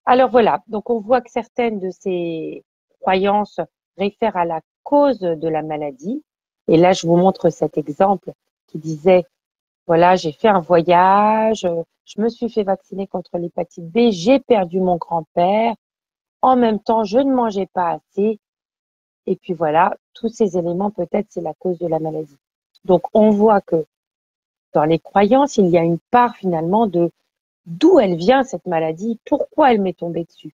Alors voilà, donc on voit que certaines de ces croyances réfèrent à la cause de la maladie. Et là, je vous montre cet exemple qui disait, voilà, j'ai fait un voyage, je me suis fait vacciner contre l'hépatite B, j'ai perdu mon grand-père, en même temps, je ne mangeais pas assez. Et puis voilà, tous ces éléments, peut-être, c'est la cause de la maladie. Donc, on voit que dans les croyances, il y a une part finalement de d'où elle vient cette maladie, pourquoi elle m'est tombée dessus.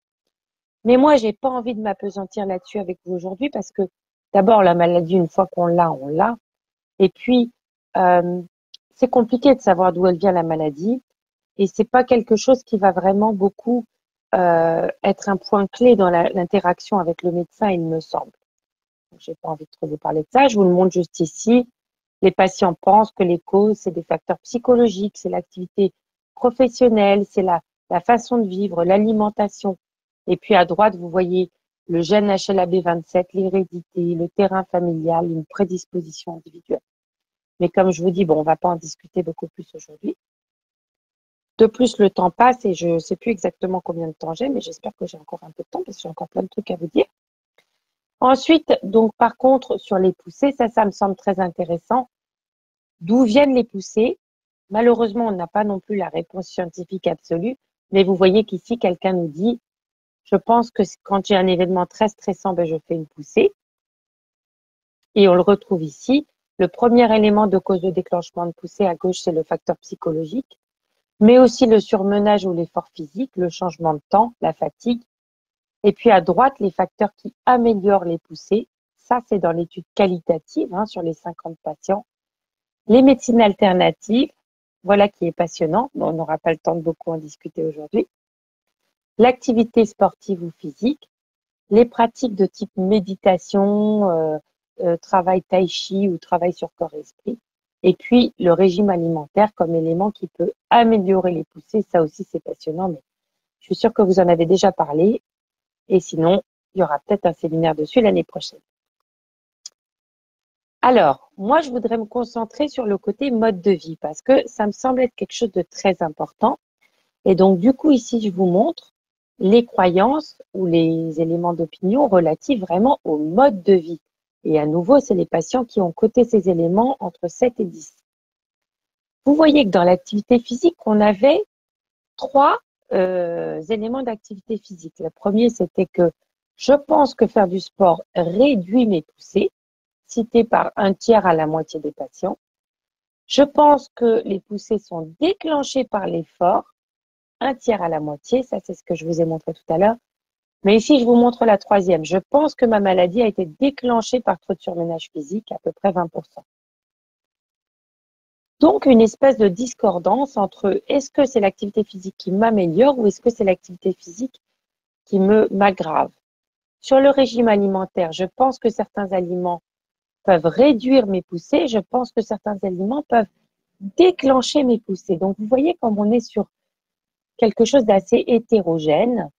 Mais moi, j'ai pas envie de m'appesantir là-dessus avec vous aujourd'hui parce que d'abord, la maladie, une fois qu'on l'a, on l'a. Et puis, c'est compliqué de savoir d'où elle vient la maladie et c'est pas quelque chose qui va vraiment beaucoup être un point clé dans l'interaction avec le médecin, il me semble. Je n'ai pas envie de trop vous parler de ça. Je vous le montre juste ici. Les patients pensent que les causes, c'est des facteurs psychologiques, c'est l'activité professionnelle, c'est la façon de vivre, l'alimentation. Et puis à droite, vous voyez le gène HLA-B27, l'hérédité, le terrain familial, une prédisposition individuelle. Mais comme je vous dis, bon, on ne va pas en discuter beaucoup plus aujourd'hui. De plus, le temps passe et je ne sais plus exactement combien de temps j'ai, mais j'espère que j'ai encore un peu de temps parce que j'ai encore plein de trucs à vous dire. Ensuite, donc par contre, sur les poussées, ça me semble très intéressant. D'où viennent les poussées? Malheureusement, on n'a pas non plus la réponse scientifique absolue, mais vous voyez qu'ici, quelqu'un nous dit, je pense que quand j'ai un événement très stressant, ben, je fais une poussée. Et on le retrouve ici. Le premier élément de cause de déclenchement de poussée à gauche, c'est le facteur psychologique, mais aussi le surmenage ou l'effort physique, le changement de temps, la fatigue. Et puis à droite, les facteurs qui améliorent les poussées. Ça, c'est dans l'étude qualitative sur les 50 patients. Les médecines alternatives, voilà qui est passionnant. Bon, on n'aura pas le temps de beaucoup en discuter aujourd'hui. L'activité sportive ou physique, les pratiques de type méditation, travail tai chi ou travail sur corps-esprit. Et puis le régime alimentaire comme élément qui peut améliorer les poussées. Ça aussi, c'est passionnant, mais je suis sûre que vous en avez déjà parlé. Et sinon, il y aura peut-être un séminaire dessus l'année prochaine. Alors, moi, je voudrais me concentrer sur le côté mode de vie parce que ça me semble être quelque chose de très important. Et donc, du coup, ici, je vous montre les croyances ou les éléments d'opinion relatifs vraiment au mode de vie. Et à nouveau, c'est les patients qui ont coté ces éléments entre 7 et 10. Vous voyez que dans l'activité physique, on avait 3 éléments d'activité physique. Le premier, c'était que je pense que faire du sport réduit mes poussées. cité par un tiers à la moitié des patients. Je pense que les poussées sont déclenchées par l'effort, un tiers à la moitié, ça c'est ce que je vous ai montré tout à l'heure. Mais ici, je vous montre la troisième. Je pense que ma maladie a été déclenchée par trop de surménage physique, à peu près 20%. Donc, une espèce de discordance entre est-ce que c'est l'activité physique qui m'améliore ou est-ce que c'est l'activité physique qui m'aggrave. Sur le régime alimentaire, je pense que certains aliments peuvent réduire mes poussées. Je pense que certains aliments peuvent déclencher mes poussées. Donc, vous voyez comme on est sur quelque chose d'assez hétérogène.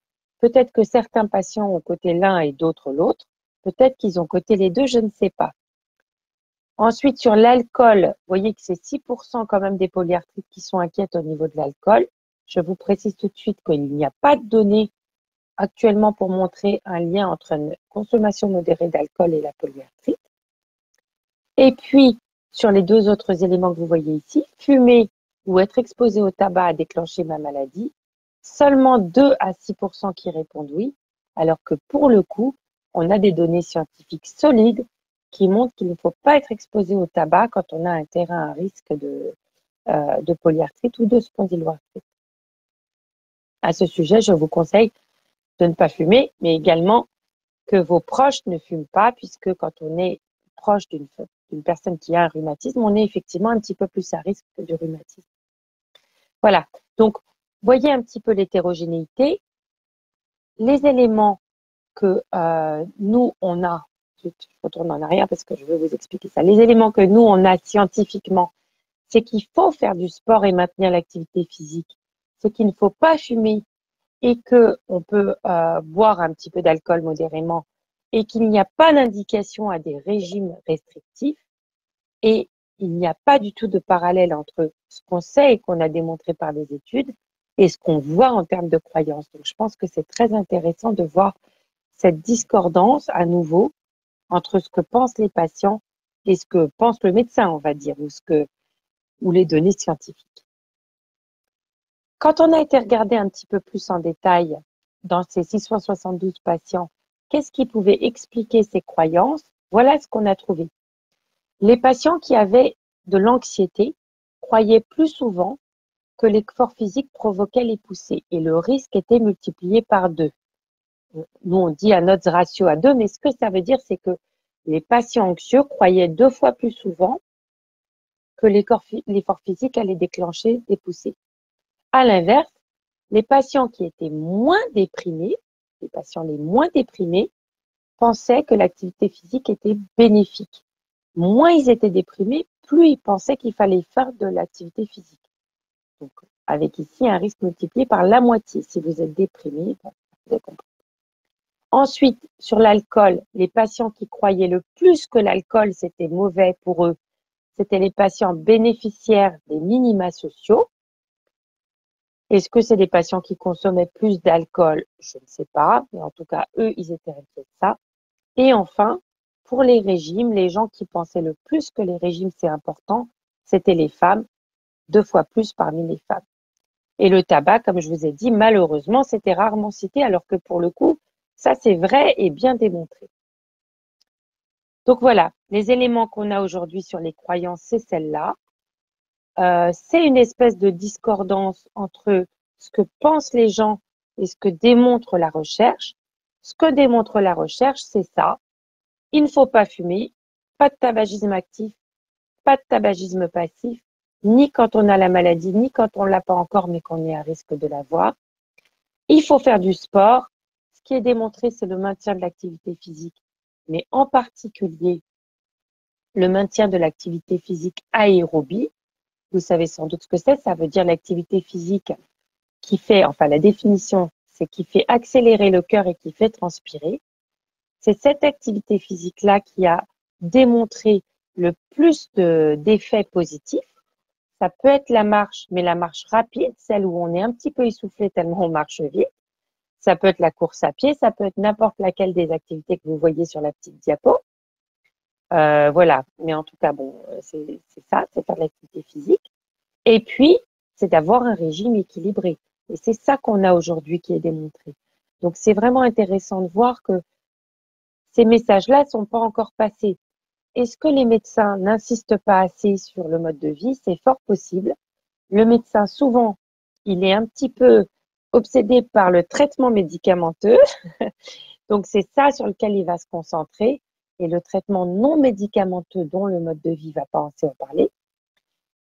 Peut-être que certains patients ont coté l'un et d'autres l'autre. Peut-être qu'ils ont coté les deux, je ne sais pas. Ensuite, sur l'alcool, vous voyez que c'est 6% quand même des polyarthrites qui sont inquiètes au niveau de l'alcool. Je vous précise tout de suite qu'il n'y a pas de données actuellement pour montrer un lien entre une consommation modérée d'alcool et la polyarthrite. Et puis, sur les deux autres éléments que vous voyez ici, fumer ou être exposé au tabac a déclenché ma maladie, seulement 2 à 6% qui répondent oui, alors que pour le coup, on a des données scientifiques solides qui montrent qu'il ne faut pas être exposé au tabac quand on a un terrain à risque de polyarthrite ou de spondyloarthrite. À ce sujet, je vous conseille de ne pas fumer, mais également que vos proches ne fument pas, puisque quand on est proche d'une personne qui a un rhumatisme, on est effectivement un petit peu plus à risque du rhumatisme. Voilà, donc voyez un petit peu l'hétérogénéité. Les éléments que nous, on a, je retourne en arrière parce que je veux vous expliquer ça. Les éléments que nous, on a scientifiquement, c'est qu'il faut faire du sport et maintenir l'activité physique. C'est qu'il ne faut pas fumer et qu'on peut boire un petit peu d'alcool modérément et qu'il n'y a pas d'indication à des régimes restrictifs et il n'y a pas du tout de parallèle entre ce qu'on sait et qu'on a démontré par les études et ce qu'on voit en termes de croyances. Donc, je pense que c'est très intéressant de voir cette discordance à nouveau entre ce que pensent les patients et ce que pense le médecin, on va dire, ou les données scientifiques. Quand on a été regarder un petit peu plus en détail dans ces 672 patients, qu'est-ce qui pouvait expliquer ces croyances? Voilà ce qu'on a trouvé. Les patients qui avaient de l'anxiété croyaient plus souvent que l'effort physique provoquait les poussées et le risque était multiplié par 2. Nous, on dit un odds ratio à 2, mais ce que ça veut dire, c'est que les patients anxieux croyaient 2 fois plus souvent que l'effort physique allait déclencher des poussées. À l'inverse, les patients qui étaient moins déprimés, les patients les moins déprimés, pensaient que l'activité physique était bénéfique. Moins ils étaient déprimés, plus ils pensaient qu'il fallait faire de l'activité physique. Donc, avec ici un risque multiplié par la moitié. Si vous êtes déprimé, vous avez compris. Ensuite, sur l'alcool, les patients qui croyaient le plus que l'alcool c'était mauvais pour eux, c'était les patients bénéficiaires des minima sociaux. Est-ce que c'est des patients qui consommaient plus d'alcool? Je ne sais pas, mais en tout cas, eux, ils étaient inquiets de ça. Et enfin, pour les régimes, les gens qui pensaient le plus que les régimes, c'est important, c'était les femmes, 2 fois plus parmi les femmes. Et le tabac, comme je vous ai dit, malheureusement, c'était rarement cité, alors que pour le coup, ça, c'est vrai et bien démontré. Donc voilà, les éléments qu'on a aujourd'hui sur les croyances, c'est celle-là. C'est une espèce de discordance entre ce que pensent les gens et ce que démontre la recherche. Ce que démontre la recherche, c'est ça. Il ne faut pas fumer, pas de tabagisme actif, pas de tabagisme passif, ni quand on a la maladie, ni quand on ne l'a pas encore, mais qu'on est à risque de l'avoir. Il faut faire du sport. Ce qui est démontré, c'est le maintien de l'activité physique, mais en particulier le maintien de l'activité physique aérobie. Vous savez sans doute ce que c'est, ça veut dire l'activité physique qui fait, enfin la définition, c'est qui fait accélérer le cœur et qui fait transpirer. C'est cette activité physique-là qui a démontré le plus d'effets positifs. Ça peut être la marche, mais la marche rapide, celle où on est un petit peu essoufflé tellement on marche vite. Ça peut être la course à pied, ça peut être n'importe laquelle des activités que vous voyez sur la petite diapo. Voilà, mais en tout cas, bon, c'est ça, c'est faire de l'activité physique. Et puis, c'est d'avoir un régime équilibré. Et c'est ça qu'on a aujourd'hui qui est démontré. Donc, c'est vraiment intéressant de voir que ces messages-là ne sont pas encore passés. est-ce que les médecins n'insistent pas assez sur le mode de vie? C'est fort possible. Le médecin, souvent, il est un petit peu obsédé par le traitement médicamenteux. Donc, c'est ça sur lequel il va se concentrer. Et le traitement non médicamenteux dont le mode de vie va pas en parler.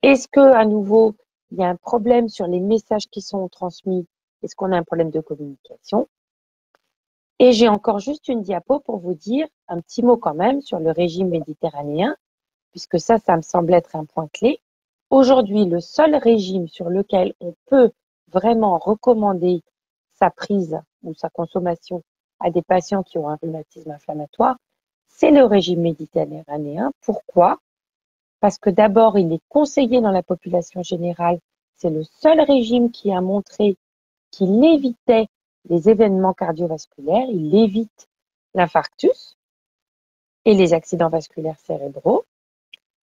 Est-ce que, à nouveau, il y a un problème sur les messages qui sont transmis? Est-ce qu'on a un problème de communication? Et j'ai encore juste une diapo pour vous dire un petit mot quand même sur le régime méditerranéen, puisque ça me semble être un point clé. Aujourd'hui, le seul régime sur lequel on peut vraiment recommander sa prise ou sa consommation à des patients qui ont un rhumatisme inflammatoire, c'est le régime méditerranéen. Pourquoi? Parce que d'abord, il est conseillé dans la population générale. C'est le seul régime qui a montré qu'il évitait les événements cardiovasculaires, il évite l'infarctus et les accidents vasculaires cérébraux.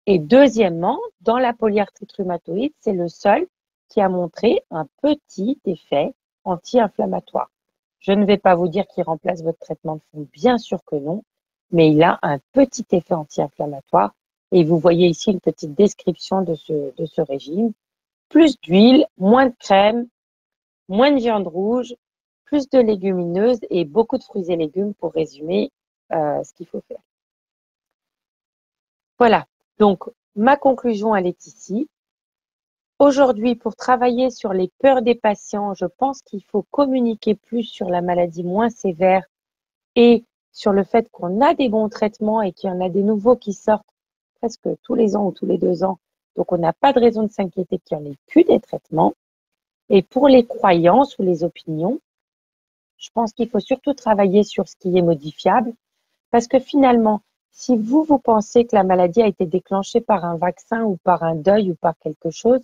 Et deuxièmement, dans la polyarthrite rhumatoïde, c'est le seul qui a montré un petit effet anti-inflammatoire. Je ne vais pas vous dire qu'il remplace votre traitement de fond, bien sûr que non, mais il a un petit effet anti-inflammatoire. Et vous voyez ici une petite description de ce régime. Plus d'huile, moins de crème, moins de viande rouge, plus de légumineuses et beaucoup de fruits et légumes pour résumer ce qu'il faut faire. Voilà, donc ma conclusion, elle est ici. Aujourd'hui, pour travailler sur les peurs des patients, je pense qu'il faut communiquer plus sur la maladie moins sévère et sur le fait qu'on a des bons traitements et qu'il y en a des nouveaux qui sortent presque tous les ans ou tous les 2 ans. Donc, on n'a pas de raison de s'inquiéter qu'il n'y en ait plus des traitements. Et pour les croyances ou les opinions, je pense qu'il faut surtout travailler sur ce qui est modifiable parce que finalement, si vous pensez que la maladie a été déclenchée par un vaccin ou par un deuil ou par quelque chose,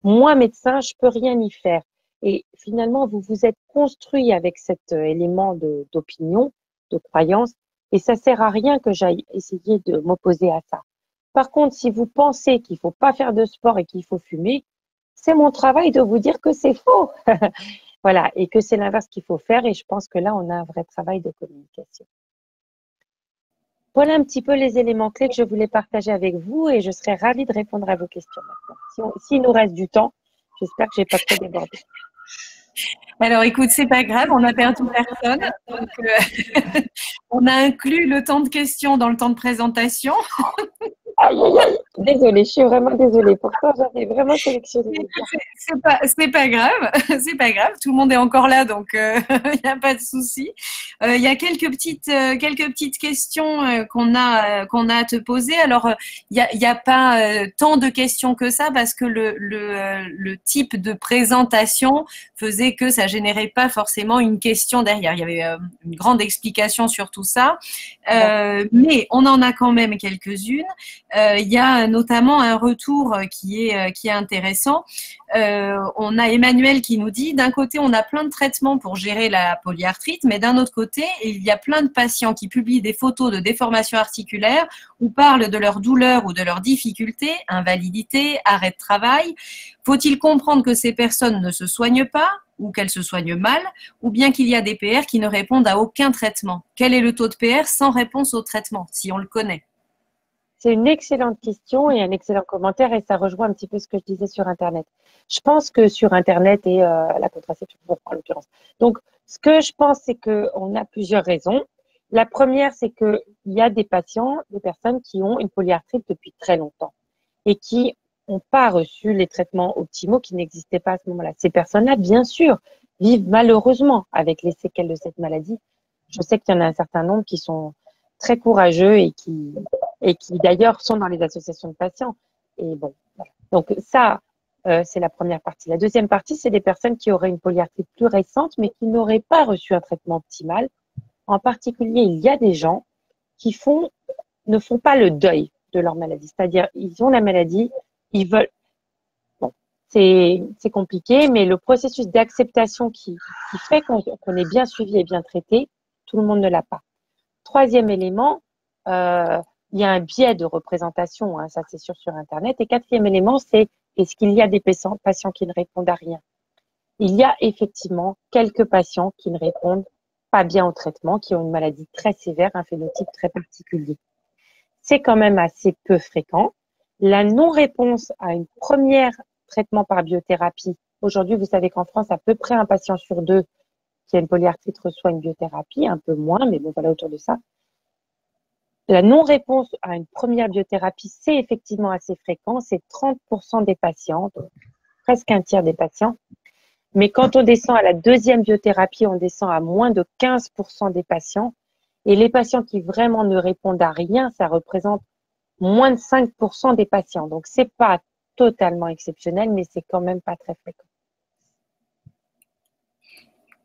moi, médecin, je peux rien y faire. Et finalement, vous vous êtes construit avec cet élément d'opinion, de croyance, et ça sert à rien que j'aille essayer de m'opposer à ça. Par contre, si vous pensez qu'il faut pas faire de sport et qu'il faut fumer, c'est mon travail de vous dire que c'est faux. Voilà, et que c'est l'inverse qu'il faut faire. Et je pense que là, on a un vrai travail de communication. Voilà un petit peu les éléments clés que je voulais partager avec vous et je serais ravie de répondre à vos questions maintenant. S'il nous reste du temps, j'espère que je n'ai pas trop débordé. Alors, écoute, c'est pas grave, on n'a perdu personne. Donc, on a inclus le temps de questions dans le temps de présentation. Aïe, aïe, aïe. Désolée, je suis vraiment désolée. Pourtant, j'avais vraiment sélectionné. C'est pas grave, c'est pas grave. Tout le monde est encore là, donc il n'y a pas de souci. Il y a quelques petites questions qu'on a à te poser. Alors, il y a pas tant de questions que ça parce que le type de présentation faisait que ça générait pas forcément une question derrière. Il y avait une grande explication sur tout ça, mais on en a quand même quelques-unes. Il y a notamment un retour qui est intéressant. On a Emmanuel qui nous dit, d'un côté, on a plein de traitements pour gérer la polyarthrite, mais d'un autre côté, il y a plein de patients qui publient des photos de déformation articulaire ou parlent de leurs douleurs ou de leurs difficultés, invalidité, arrêt de travail. Faut-il comprendre que ces personnes ne se soignent pas ou qu'elles se soignent mal, ou bien qu'il y a des PR qui ne répondent à aucun traitement? Quel est le taux de PR sans réponse au traitement, si on le connaît? C'est une excellente question et un excellent commentaire et ça rejoint un petit peu ce que je disais sur Internet. Je pense que sur Internet et la contraception, en l'occurrence. Donc, ce que je pense, c'est qu'on a plusieurs raisons. La première, c'est qu'il y a des patients, des personnes qui ont une polyarthrite depuis très longtemps et qui n'ont pas reçu les traitements optimaux qui n'existaient pas à ce moment-là. Ces personnes-là, bien sûr, vivent malheureusement avec les séquelles de cette maladie. Je sais qu'il y en a un certain nombre qui sont très courageux et qui d'ailleurs sont dans les associations de patients. Et bon, voilà. Donc ça, c'est la première partie. La deuxième partie, c'est des personnes qui auraient une polyarthrite plus récente, mais qui n'auraient pas reçu un traitement optimal. En particulier, il y a des gens qui ne font pas le deuil de leur maladie. C'est-à-dire, ils ont la maladie, ils veulent. Bon, c'est compliqué, mais le processus d'acceptation qui fait qu'on est bien suivi et bien traité, tout le monde ne l'a pas. Troisième élément, il y a un biais de représentation, hein, ça c'est sûr sur Internet. Et quatrième élément, c'est est-ce qu'il y a des patients qui ne répondent à rien? Il y a effectivement quelques patients qui ne répondent pas bien au traitement, qui ont une maladie très sévère, un phénotype très particulier. c'est quand même assez peu fréquent. La non-réponse à une première traitement par biothérapie, aujourd'hui, vous savez qu'en France, à peu près un patient sur deux qui a une polyarthrite reçoit une biothérapie, un peu moins, mais bon, voilà, autour de ça. La non-réponse à une première biothérapie, c'est effectivement assez fréquent, c'est 30% des patients, donc presque un tiers des patients. Mais quand on descend à la deuxième biothérapie, on descend à moins de 15% des patients. Et les patients qui vraiment ne répondent à rien, ça représente moins de 5% des patients. Donc, c'est pas totalement exceptionnel, mais c'est quand même pas très fréquent.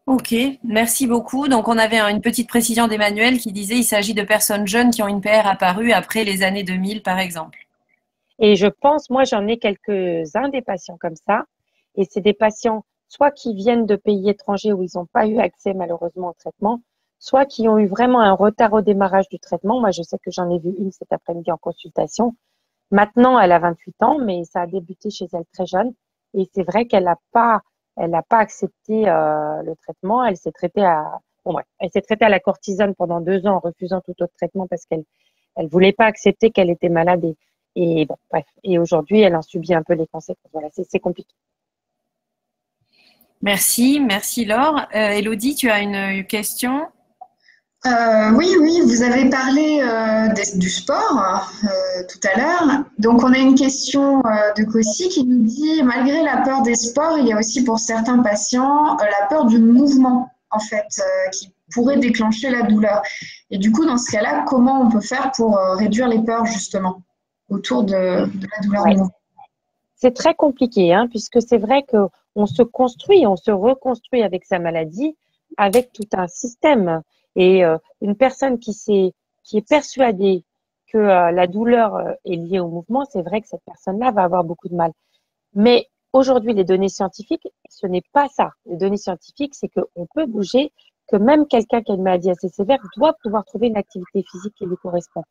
Ok, merci beaucoup. Donc, on avait une petite précision d'Emmanuel qui disait qu'il s'agit de personnes jeunes qui ont une PR apparue après les années 2000, par exemple. Et je pense, moi, j'en ai quelques-uns des patients comme ça. Et c'est des patients soit qui viennent de pays étrangers où ils n'ont pas eu accès malheureusement au traitement, soit qui ont eu vraiment un retard au démarrage du traitement. Moi, je sais que j'en ai vu une cet après-midi en consultation. Maintenant, elle a 28 ans, mais ça a débuté chez elle très jeune. Et c'est vrai qu'elle n'a pas accepté le traitement. Elle s'est traitée elle s'est traitée à la cortisone pendant 2 ans en refusant tout autre traitement parce qu'elle voulait pas accepter qu'elle était malade et bon, bref. Et aujourd'hui, elle en subit un peu les conséquences. Voilà, c'est compliqué. Merci, merci Laure. Élodie, tu as une question? Oui, vous avez parlé du sport tout à l'heure. Donc, on a une question de Cossi qui nous dit, malgré la peur des sports, il y a aussi pour certains patients la peur du mouvement, en fait, qui pourrait déclencher la douleur. Et du coup, dans ce cas-là, comment on peut faire pour réduire les peurs, justement, autour de la douleur du mouvement? C'est très compliqué, hein, puisque c'est vrai qu'on se construit, on se reconstruit avec sa maladie, avec tout un système. Et une personne qui est persuadée que la douleur est liée au mouvement, c'est vrai que cette personne-là va avoir beaucoup de mal. Mais aujourd'hui, les données scientifiques, ce n'est pas ça. Les données scientifiques, c'est qu'on peut bouger, que même quelqu'un qui a une maladie assez sévère doit pouvoir trouver une activité physique qui lui correspond.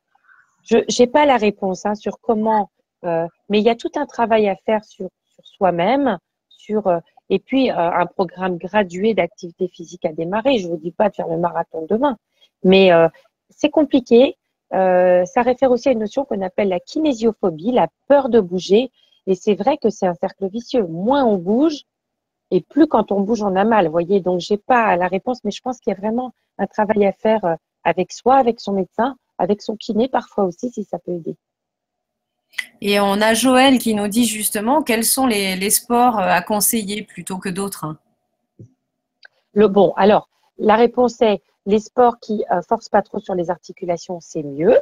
Je n'ai pas la réponse hein, sur comment, mais il y a tout un travail à faire sur soi-même, et puis un programme gradué d'activité physique à démarrer. Je ne vous dis pas de faire le marathon demain, mais c'est compliqué. Ça réfère aussi à une notion qu'on appelle la kinésiophobie, la peur de bouger. Et c'est vrai que c'est un cercle vicieux. Moins on bouge, et plus quand on bouge, on a mal. Vous voyez, donc j'ai pas la réponse, mais je pense qu'il y a vraiment un travail à faire avec soi, avec son médecin, avec son kiné parfois aussi, si ça peut aider. Et on a Joël qui nous dit justement quels sont les sports à conseiller plutôt que d'autres. Bon, alors, la réponse est les sports qui forcent pas trop sur les articulations, c'est mieux.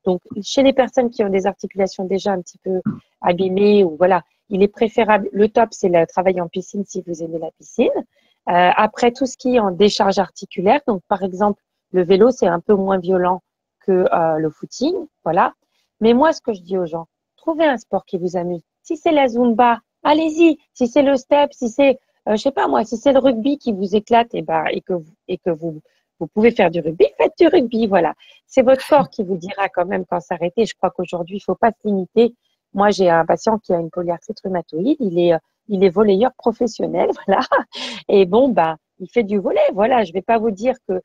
Donc, chez les personnes qui ont des articulations déjà un petit peu abîmées ou voilà, il est préférable. Le top, c'est le travail en piscine si vous aimez la piscine. Après, tout ce qui est en décharge articulaire, donc par exemple, le vélo, c'est un peu moins violent que le footing, voilà. Mais moi, ce que je dis aux gens, trouvez un sport qui vous amuse. Si c'est la Zumba, allez-y. Si c'est le step, si c'est je sais pas moi, si c'est le rugby qui vous éclate et que vous pouvez faire du rugby, faites du rugby, voilà. C'est votre corps qui vous dira quand même quand s'arrêter. Je crois qu'aujourd'hui, il faut pas se limiter. Moi, j'ai un patient qui a une polyarthrite rhumatoïde, il est volleyeur professionnel, voilà. Et bon, bah, il fait du volley, voilà. Je vais pas vous dire que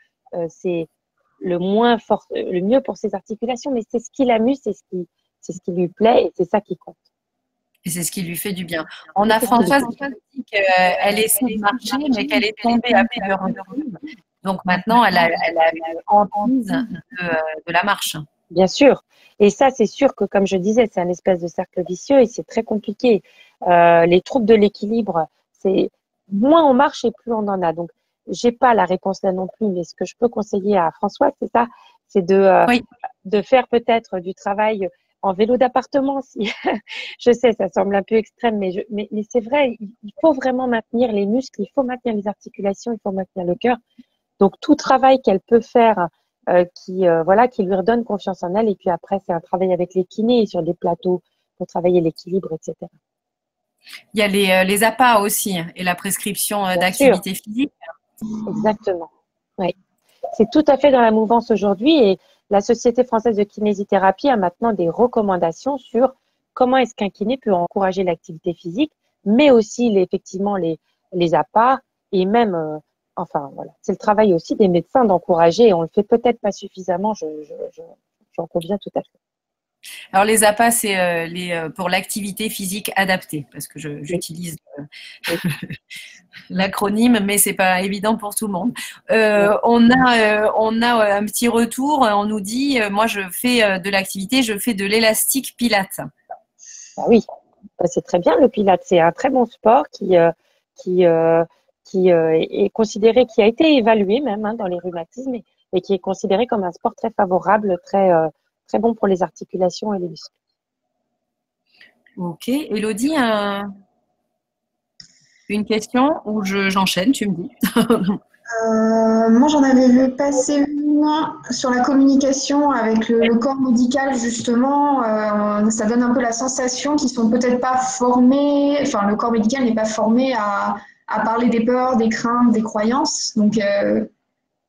c'est le mieux pour ses articulations, mais c'est ce qui l'amuse, c'est ce qui lui plaît et c'est ça qui compte. Et c'est ce qui lui fait du bien. On a Françoise qui dit qu'elle essaie de marcher, mais qu'elle est tombée à plusieurs reprises. Donc maintenant, elle a une hantise de la marche. Bien sûr. Et ça, c'est sûr que, comme je disais, c'est un espèce de cercle vicieux et c'est très compliqué. Les troubles de l'équilibre, c'est moins on marche et plus on en a. Donc, j'ai pas la réponse là non plus, mais ce que je peux conseiller à François, c'est ça, c'est de faire peut-être du travail en vélo d'appartement. Si. Je sais, ça semble un peu extrême, mais c'est vrai, il faut vraiment maintenir les muscles, il faut maintenir les articulations, il faut maintenir le cœur. Donc, tout travail qu'elle peut faire qui lui redonne confiance en elle. Et puis après, c'est un travail avec les kinés sur des plateaux pour travailler l'équilibre, etc. Il y a les APA aussi et la prescription d'activité physique. Exactement. Oui. C'est tout à fait dans la mouvance aujourd'hui et la Société française de kinésithérapie a maintenant des recommandations sur comment est-ce qu'un kiné peut encourager l'activité physique, mais aussi effectivement les APA et même enfin, voilà. C'est le travail aussi des médecins d'encourager et on le fait peut-être pas suffisamment, j'en conviens tout à fait. Alors les APA, c'est pour l'activité physique adaptée, parce que j'utilise l'acronyme, mais c'est pas évident pour tout le monde. On a un petit retour. On nous dit, moi je fais de l'activité, je fais de l'élastique Pilates. Ah oui, c'est très bien le Pilates. C'est un très bon sport qui est considéré, qui a été évalué même dans les rhumatismes et qui est considéré comme un sport très favorable, très bon pour les articulations et les muscles. Ok, Élodie, une question ou j'enchaîne, tu me dis. Moi, j'en avais vu passer une sur la communication avec le corps médical, justement. Ça donne un peu la sensation qu'ils sont peut-être pas formés, enfin, le corps médical n'est pas formé à parler des peurs, des craintes, des croyances. Donc,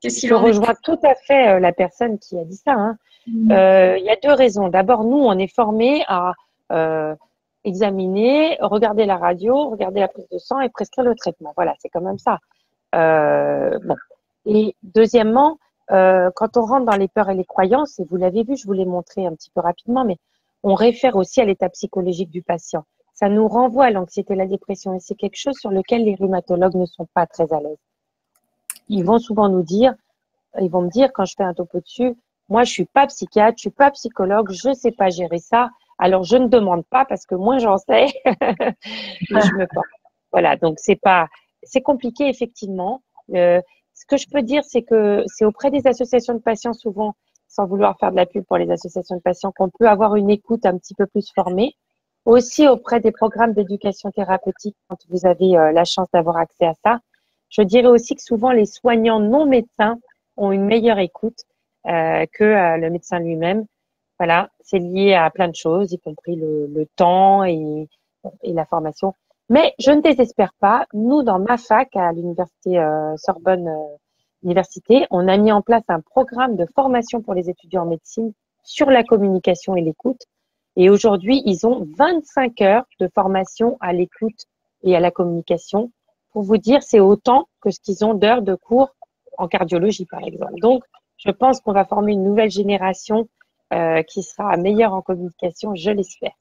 qu'est-ce qu'il Je en est? rejoins tout à fait la personne qui a dit ça. Il y a deux raisons. D'abord, nous, on est formés à examiner, regarder la radio, regarder la prise de sang et prescrire le traitement. Voilà, c'est quand même ça. Bon. Et deuxièmement, quand on rentre dans les peurs et les croyances, et vous l'avez vu, je vous l'ai montré un petit peu rapidement, mais on réfère aussi à l'état psychologique du patient. Ça nous renvoie à l'anxiété et la dépression, et c'est quelque chose sur lequel les rhumatologues ne sont pas très à l'aise. Ils vont souvent nous dire, ils vont me dire quand je fais un topo dessus, moi je suis pas psychiatre, je suis pas psychologue, je sais pas gérer ça, alors je ne demande pas parce que moins j'en sais, mais je me porte. Voilà, donc c'est compliqué effectivement. Ce que je peux dire, c'est que c'est auprès des associations de patients souvent, sans vouloir faire de la pub pour les associations de patients, qu'on peut avoir une écoute un petit peu plus formée. Aussi auprès des programmes d'éducation thérapeutique, quand vous avez la chance d'avoir accès à ça. Je dirais aussi que souvent les soignants non médecins ont une meilleure écoute que le médecin lui-même. Voilà, c'est lié à plein de choses, y compris le temps et la formation. Mais je ne désespère pas. Nous, dans ma fac, à l'université Sorbonne Université, on a mis en place un programme de formation pour les étudiants en médecine sur la communication et l'écoute. Et aujourd'hui, ils ont 25 heures de formation à l'écoute et à la communication. Pour vous dire, c'est autant que ce qu'ils ont d'heures de cours en cardiologie, par exemple. Donc, je pense qu'on va former une nouvelle génération qui sera meilleure en communication, je l'espère.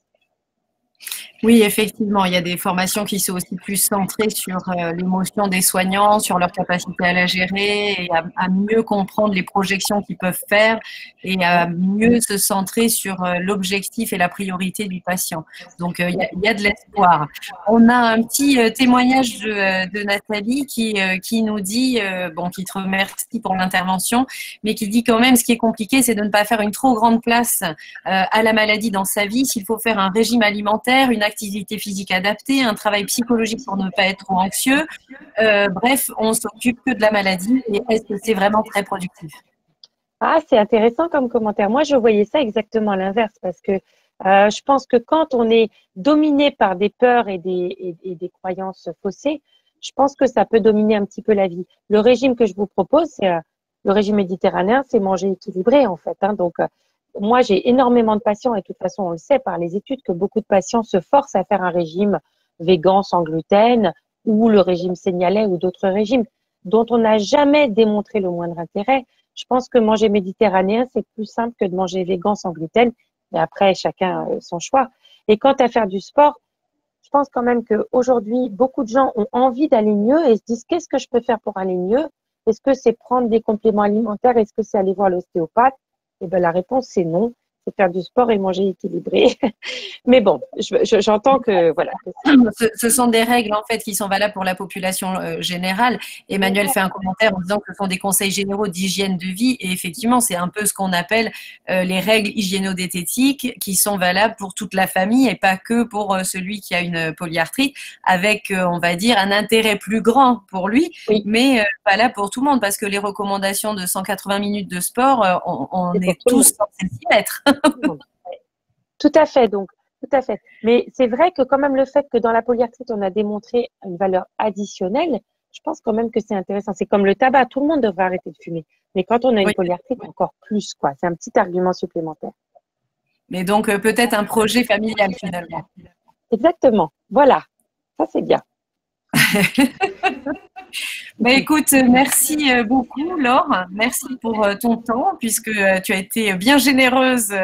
Oui, effectivement, il y a des formations qui sont aussi plus centrées sur l'émotion des soignants, sur leur capacité à la gérer et à mieux comprendre les projections qu'ils peuvent faire et à mieux se centrer sur l'objectif et la priorité du patient. Donc, il y a de l'espoir. On a un petit témoignage de Nathalie qui nous dit, qui te remercie pour l'intervention, mais qui dit quand même ce qui est compliqué, c'est de ne pas faire une trop grande place à la maladie dans sa vie. S'il faut faire un régime alimentaire, une activité physique adaptée, un travail psychologique pour ne pas être trop anxieux. Bref, on s'occupe que de la maladie et est-ce que c'est vraiment très productif? Ah, c'est intéressant comme commentaire. Moi, je voyais ça exactement à l'inverse parce que je pense que quand on est dominé par des peurs et des croyances faussées, je pense que ça peut dominer un petit peu la vie. Le régime que je vous propose, c'est le régime méditerranéen, c'est manger équilibré en fait. Donc, moi, j'ai énormément de patients et de toute façon, on le sait par les études que beaucoup de patients se forcent à faire un régime végan sans gluten ou le régime sénégalais ou d'autres régimes dont on n'a jamais démontré le moindre intérêt. Je pense que manger méditerranéen, c'est plus simple que de manger végan sans gluten. Mais après, chacun son choix. Et quant à faire du sport, je pense quand même qu'aujourd'hui, beaucoup de gens ont envie d'aller mieux et se disent qu'est-ce que je peux faire pour aller mieux? Est-ce que c'est prendre des compléments alimentaires? Est-ce que c'est aller voir l'ostéopathe? Eh bien, la réponse, c'est non. C'est faire du sport et manger équilibré. Mais bon, j'entends que voilà. Ce sont des règles en fait qui sont valables pour la population générale. Emmanuel fait un commentaire en disant que ce sont des conseils généraux d'hygiène de vie et effectivement, c'est un peu ce qu'on appelle les règles hygiéno-diététiques qui sont valables pour toute la famille et pas que pour celui qui a une polyarthrite avec, on va dire, un intérêt plus grand pour lui, oui. Mais valable pour tout le monde parce que les recommandations de 180 minutes de sport, on est tous censés s'y mettre. Tout à fait, donc, tout à fait. Mais c'est vrai que quand même le fait que dans la polyarthrite, on a démontré une valeur additionnelle, je pense quand même que c'est intéressant. C'est comme le tabac, tout le monde devrait arrêter de fumer. Mais quand on a une polyarthrite, encore plus, quoi. C'est un petit argument supplémentaire. Mais donc, peut-être un projet familial, finalement. Exactement. Voilà. Ça, c'est bien. Bah, écoute, merci beaucoup, Laure. Merci pour ton temps, puisque tu as été bien généreuse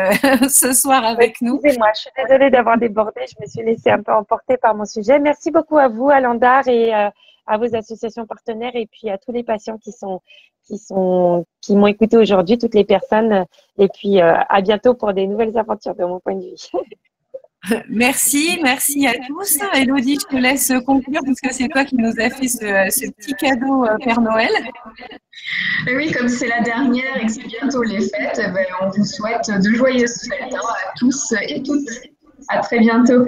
ce soir avec nous. Excusez-moi, je suis désolée d'avoir débordé. Je me suis laissée un peu emporter par mon sujet. Merci beaucoup à vous, à Landar et à vos associations partenaires et puis à tous les patients qui m'ont écouté aujourd'hui, toutes les personnes. Et puis à bientôt pour des nouvelles aventures de mon point de vue. Merci à tous. Élodie, je te laisse conclure puisque c'est toi qui nous as fait ce petit cadeau Père Noël. Et oui, comme c'est la dernière et que c'est bientôt les fêtes, ben, on vous souhaite de joyeuses fêtes à tous et toutes. À très bientôt.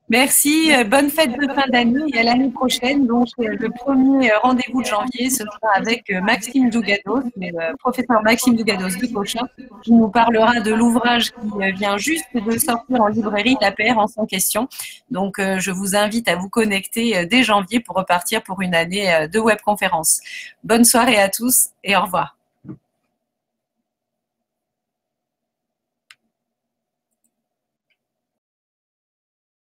Merci, bonne fête de fin d'année et à l'année prochaine. Donc, le premier rendez-vous de janvier, ce sera avec Maxime Dougados, le professeur Maxime Dougados de Cochin, qui nous parlera de l'ouvrage qui vient juste de sortir en librairie, La PR en 100 questions. Donc, je vous invite à vous connecter dès janvier pour repartir pour une année de webconférence. Bonne soirée à tous et au revoir.